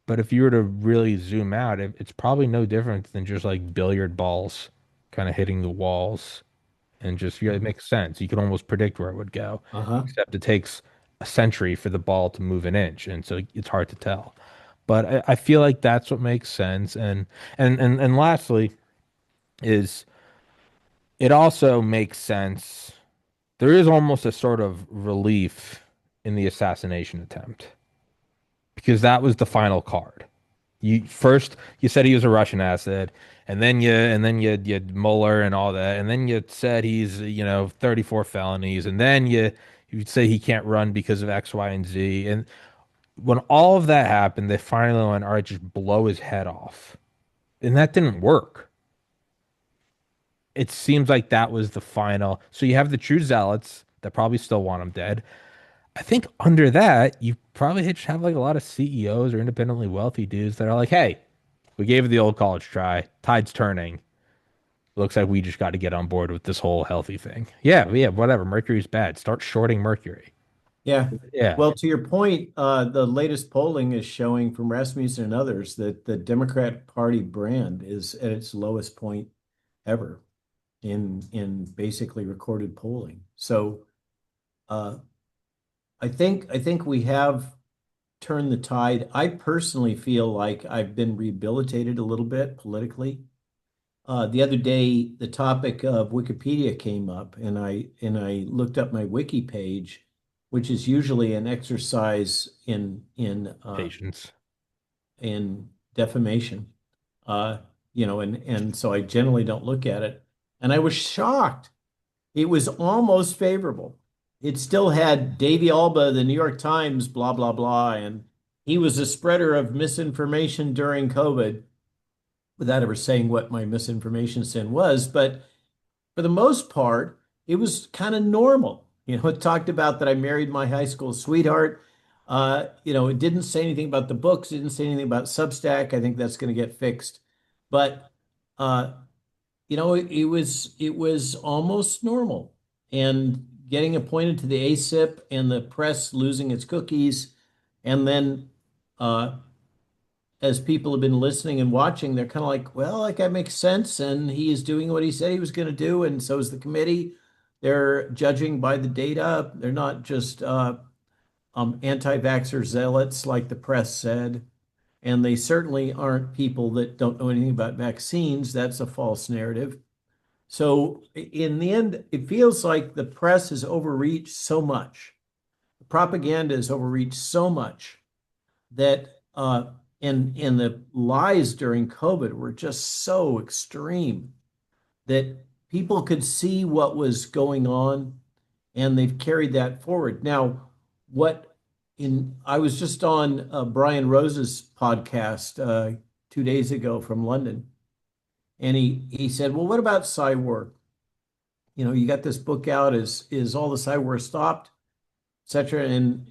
But if you were to really zoom out, it's probably no different than just like billiard balls kind of hitting the walls and just yeah, it makes sense. You can almost predict where it would go, Uh-huh. except it takes a century for the ball to move an inch, and so it's hard to tell. But I feel like that's what makes sense. And lastly is it also makes sense. There is almost a sort of relief in the assassination attempt because that was the final card. You said he was a Russian asset, and then you Mueller and all that, and then you said he's 34 felonies, and then you say he can't run because of X, Y, and Z. And when all of that happened, they finally went, all right, just blow his head off. And that didn't work. It seems like that was the final. So you have the true zealots that probably still want him dead. I think under that, you probably just have like a lot of CEOs or independently wealthy dudes that are like, hey, we gave it the old college try. Tide's turning. Looks like we just got to get on board with this whole healthy thing. Yeah, yeah, whatever. Mercury's bad. Start shorting Mercury. Yeah. Yeah, Well, to your point, the latest polling is showing from Rasmussen and others that the Democrat Party brand is at its lowest point ever in basically recorded polling. So uh, I think we have turned the tide. I personally feel like I've been rehabilitated a little bit politically. The other day, the topic of Wikipedia came up, and I looked up my wiki page, which is usually an exercise patience. in defamation. Uh, and so I generally don't look at it, and I was shocked. it was almost favorable. It still had Davy Alba, the New York Times, blah, blah, blah. And he was a spreader of misinformation during COVID without ever saying what my misinformation sin was. But for the most part, it was kind of normal. It talked about that I married my high school sweetheart. It didn't say anything about the books, it didn't say anything about Substack. I think that's going to get fixed. But uh, it was almost normal. And getting appointed to the ASIP and the press losing its cookies, and then uh, as people have been listening and watching, they're kind of like, well, like that makes sense, and he is doing what he said he was going to do, and so is the committee. They're judging by the data. They're not just anti-vaxxer zealots like the press said. And they certainly aren't people that don't know anything about vaccines. That's a false narrative. So in the end, it feels like the press has overreached so much. The propaganda has overreached so much that and the lies during COVID were just so extreme that people could see what was going on, and they've carried that forward. Now, what in I was just on Brian Rose's podcast 2 days ago from London, and he said, "Well, what about Cywork? You got this book out. Is all the Cywork stopped, etc." And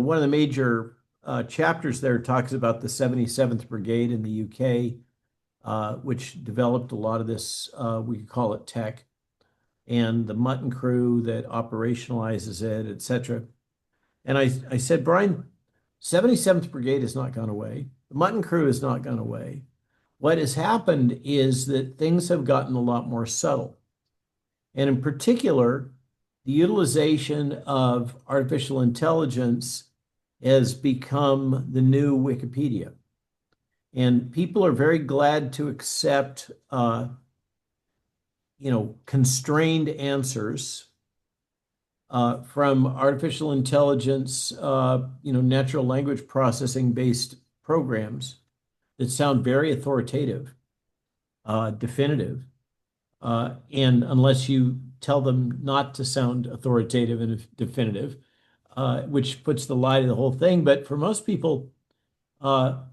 one of the major chapters there talks about the 77th Brigade in the UK, which developed a lot of this. We could call it tech, and the Mutton crew that operationalizes it, etc. And I said, Brian, 77th Brigade has not gone away. The Mutton crew has not gone away. What has happened is that things have gotten a lot more subtle. And in particular, the utilization of artificial intelligence has become the new Wikipedia. And people are very glad to accept, constrained answers from artificial intelligence, natural language processing based programs that sound very authoritative, definitive, and unless you tell them not to sound authoritative and definitive, which puts the lie to the whole thing. But for most people, uh,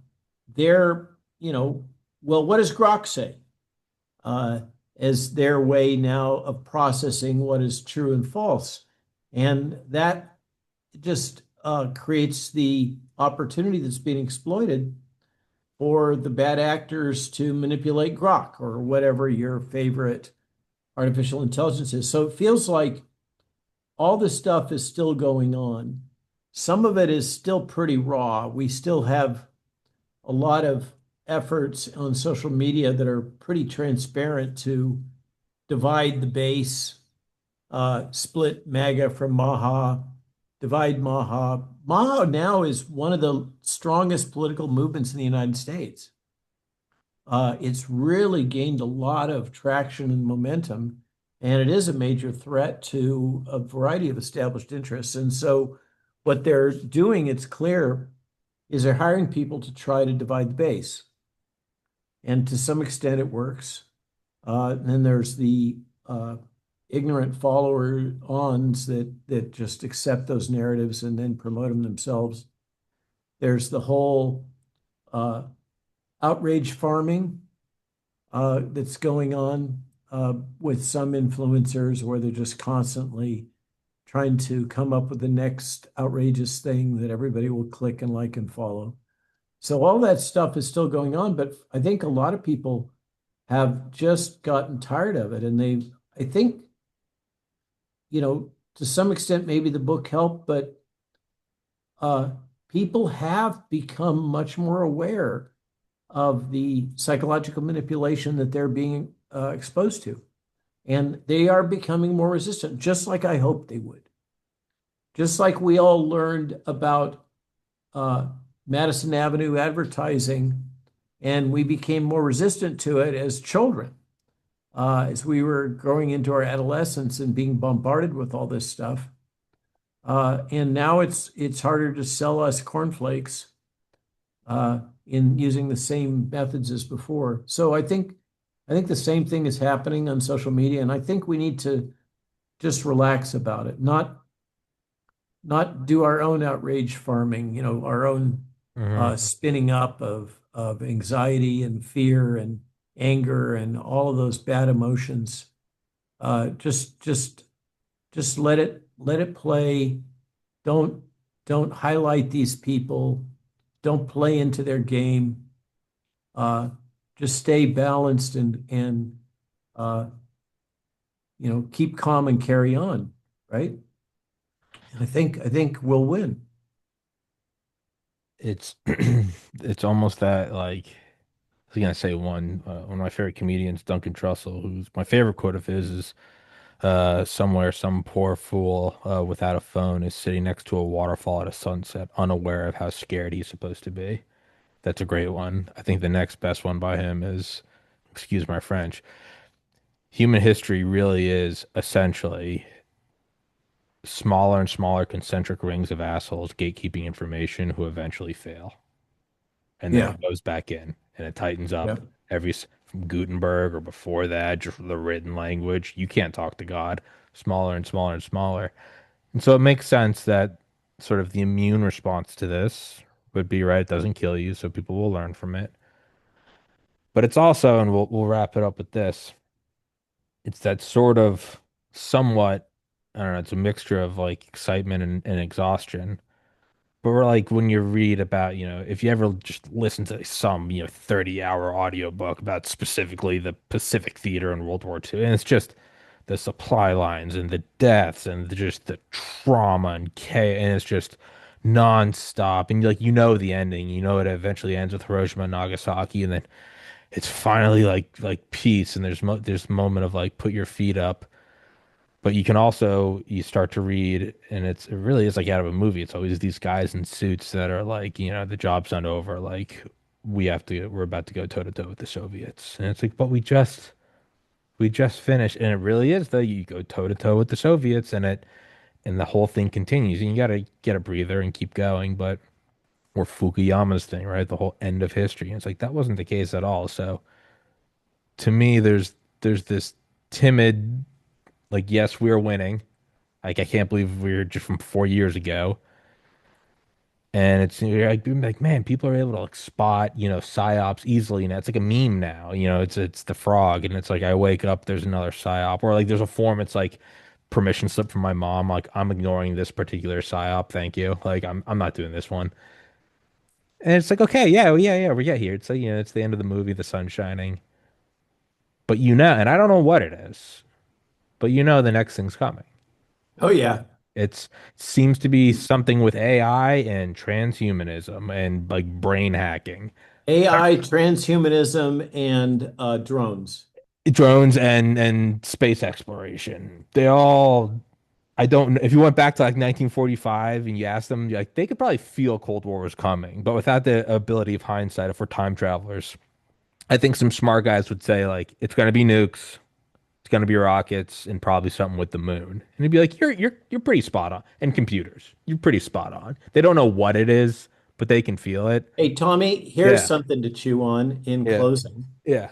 they're, well, what does Grok say? As their way now of processing what is true and false. And that just creates the opportunity that's being exploited for the bad actors to manipulate Grok or whatever your favorite artificial intelligence is. So it feels like all this stuff is still going on. Some of it is still pretty raw. We still have a lot of efforts on social media that are pretty transparent to divide the base, split MAGA from Maha, divide Maha. Maha now is one of the strongest political movements in the United States. It's really gained a lot of traction and momentum, and it is a major threat to a variety of established interests. And so, what they're doing, it's clear, is they're hiring people to try to divide the base. And to some extent, it works. Then there's the ignorant follower-ons that just accept those narratives and then promote them themselves. There's the whole outrage farming that's going on with some influencers where they're just constantly trying to come up with the next outrageous thing that everybody will click and like and follow. So all that stuff is still going on, but I think a lot of people have just gotten tired of it. And I think, to some extent, maybe the book helped, but people have become much more aware of the psychological manipulation that they're being exposed to. And they are becoming more resistant, just like I hoped they would. Just like we all learned about Madison Avenue advertising, and we became more resistant to it as children, as we were growing into our adolescence and being bombarded with all this stuff. And now it's harder to sell us cornflakes in using the same methods as before. So I think the same thing is happening on social media, and I think we need to just relax about it, not do our own outrage farming, our own Hmm. spinning up of anxiety and fear and anger and all of those bad emotions. Just let it play. Don't don't highlight these people. Don't play into their game. Uh, just stay balanced and uh, keep calm and carry on, right? I think we'll win. It's it's almost that like I was gonna say one of my favorite comedians, Duncan Trussell, who's my favorite quote of his is somewhere some poor fool without a phone is sitting next to a waterfall at a sunset, unaware of how scared he's supposed to be. That's a great one. I think the next best one by him is, excuse my French, human history really is essentially smaller and smaller concentric rings of assholes gatekeeping information who eventually fail. And then Yeah, it goes back in and it tightens yeah. up from Gutenberg or before that, just the written language. You can't talk to God, smaller and smaller and smaller. And so it makes sense that sort of the immune response to this would be right. It doesn't kill you, so people will learn from it. But it's also, and we'll wrap it up with this. It's that sort of somewhat, I don't know, it's a mixture of like excitement and exhaustion. But we're like when you read about, if you ever just listen to some, 30-hour audiobook about specifically the Pacific Theater in World War II, and it's just the supply lines and the deaths and just the trauma and chaos, and it's just nonstop. And like the ending, it eventually ends with Hiroshima and Nagasaki, and then it's finally like peace, and there's a moment of like put your feet up. But you can also you start to read, and it really is like out of a movie. It's always these guys in suits that are like, the job's not over. Like we're about to go toe to toe with the Soviets, and it's like, but we just finished, and it really is though. You go toe to toe with the Soviets, and the whole thing continues, and you got to get a breather and keep going. But or Fukuyama's thing, right? The whole end of history. And it's like that wasn't the case at all. So to me, there's this timid, like, yes, we're winning. Like I can't believe we're just from 4 years ago. And it's you're like, man, people are able to like spot, psyops easily. And it's like a meme now. It's the frog, and it's like I wake up, there's another psyop, or like there's a form. It's like permission slip from my mom. Like I'm ignoring this particular psyop. Thank you. Like I'm not doing this one. And it's like, okay, yeah, well, yeah, we get here. It's like, it's the end of the movie, the sun's shining. But and I don't know what it is, but the next thing's coming. Oh yeah. It seems to be something with AI and transhumanism and like brain hacking. AI, transhumanism, and drones. Drones and space exploration. I don't know. If you went back to like 1945 and you asked them, like they could probably feel Cold War was coming, but without the ability of hindsight, if we're time travelers, I think some smart guys would say like it's going to be nukes. It's going to be rockets and probably something with the moon. And he'd be like, you're pretty spot on. And computers, you're pretty spot on. They don't know what it is, but they can feel it. Hey, Tommy, here's Yeah, something to chew on in yeah, closing. yeah.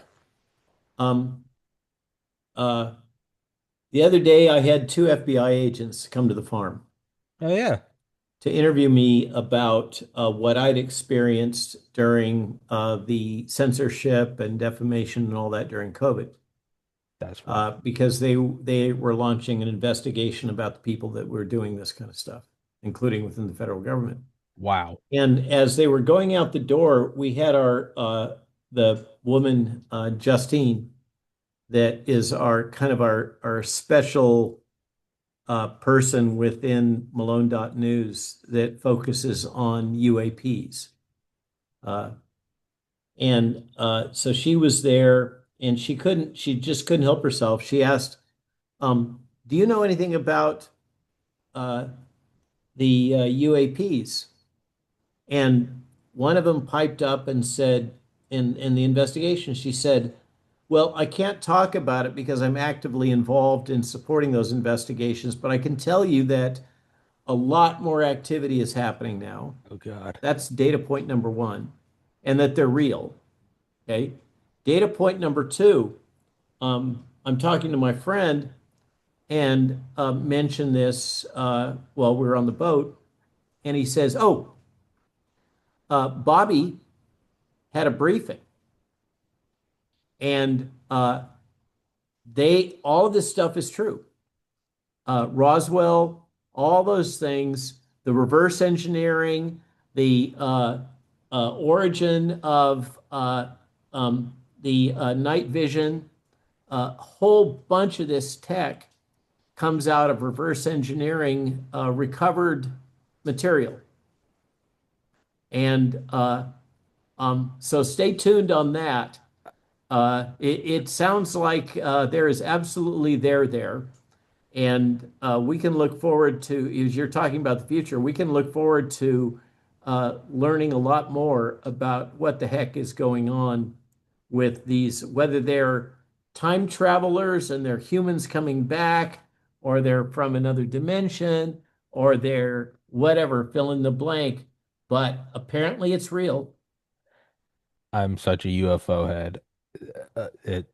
Um, uh, the other day, I had two FBI agents come to the farm Oh yeah, to interview me about what I'd experienced during the censorship and defamation and all that during COVID, that's wild. because they were launching an investigation about the people that were doing this kind of stuff, including within the federal government. Wow. And as they were going out the door, we had our the woman Justine, that is our kind of our special person within Malone.news that focuses on UAPs. Uh, and so she was there, and she just couldn't help herself. She asked, "Do you know anything about uh, the UAPs?" And one of them piped up and said, in the investigation, she said, "Well, I can't talk about it because I'm actively involved in supporting those investigations, but I can tell you that a lot more activity is happening now." Oh God. That's data point number one, and that they're real. Okay. Data point number two, I'm talking to my friend, and mentioned this while we were on the boat. And he says, "Oh, Bobby had a briefing, and they all of this stuff is true. Roswell, all those things, the reverse engineering, the origin of the night vision, a whole bunch of this tech comes out of reverse engineering recovered material. And so stay tuned on that. It sounds like there is absolutely there. And we can look forward to, as you're talking about the future, we can look forward to learning a lot more about what the heck is going on with these, whether they're time travelers and they're humans coming back, or they're from another dimension, or they're whatever, fill in the blank. But apparently it's real. I'm such a UFO head. It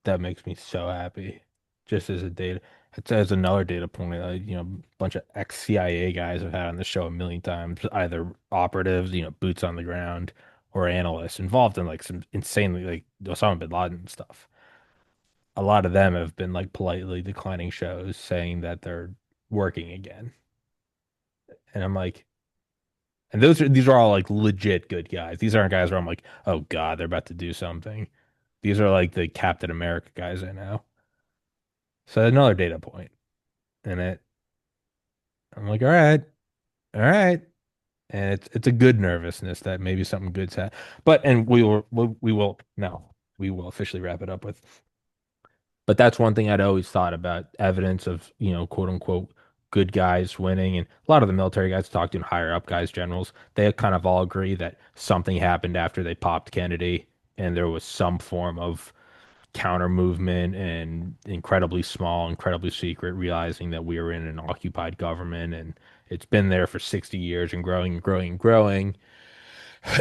that makes me so happy. Just as a data, it's as another data point. A bunch of ex-CIA guys have had on the show a million times, either operatives, boots on the ground, or analysts involved in like some insanely like Osama bin Laden and stuff. A lot of them have been like politely declining shows, saying that they're working again. And I'm like, and these are all like legit good guys. These aren't guys where I'm like, oh God, they're about to do something. These are like the Captain America guys I know. So another data point. And I'm like, all right. And it's a good nervousness that maybe something good's happened. But and we will officially wrap it up with. But that's one thing I'd always thought about evidence of, quote unquote, good guys winning. And a lot of the military guys talked to, and higher up guys, generals, they kind of all agree that something happened after they popped Kennedy, and there was some form of counter movement and incredibly small, incredibly secret, realizing that we were in an occupied government and it's been there for 60 years and growing and growing and growing.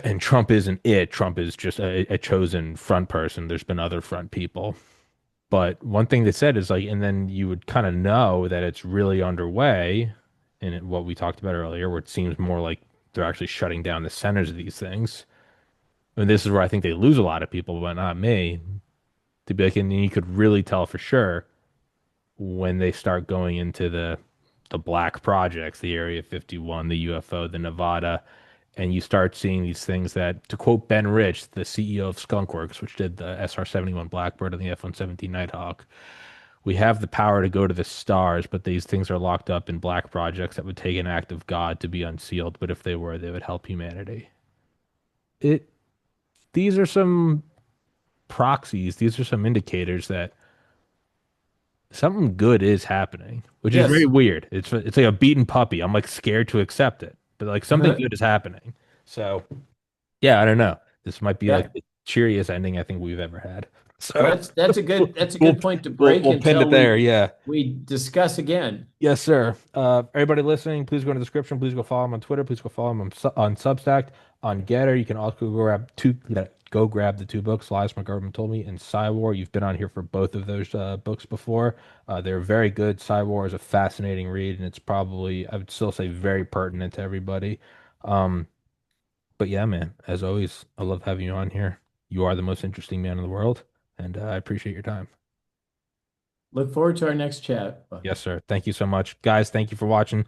And Trump isn't it. Trump is just a chosen front person. There's been other front people. But one thing they said is like, and then you would kind of know that it's really underway what we talked about earlier, where it seems more like they're actually shutting down the centers of these things. And this is where I think they lose a lot of people, but not me. To be like, and you could really tell for sure when they start going into the black projects, the Area 51, the UFO, the Nevada, and you start seeing these things that, to quote Ben Rich, the CEO of Skunkworks, which did the SR-71 Blackbird and the F-117 Nighthawk, we have the power to go to the stars, but these things are locked up in black projects that would take an act of God to be unsealed. But if they were, they would help humanity. It These are some proxies. These are some indicators that something good is happening, which is very Yes. weird. It's like a beaten puppy. I'm like scared to accept it, but like something good is happening. So yeah, I don't know. This might be like Yeah. the cheeriest ending I think we've ever had. Well, So that's a we'll good point to break we'll pin until it there. Yeah. we discuss again. Yes, sir. Everybody listening, please go in the description. Please go follow him on Twitter. Please go follow him on Substack, on Getter. You can also go grab the two books, Lies My Government Told Me and War. You've been on here for both of those books before. They're very good. War is a fascinating read, and it's probably, I would still say, very pertinent to everybody. Um, but yeah, man, as always, I love having you on here. You are the most interesting man in the world, and I appreciate your time. Look forward to our next chat. Bye. Yes, sir. Thank you so much. Guys, thank you for watching.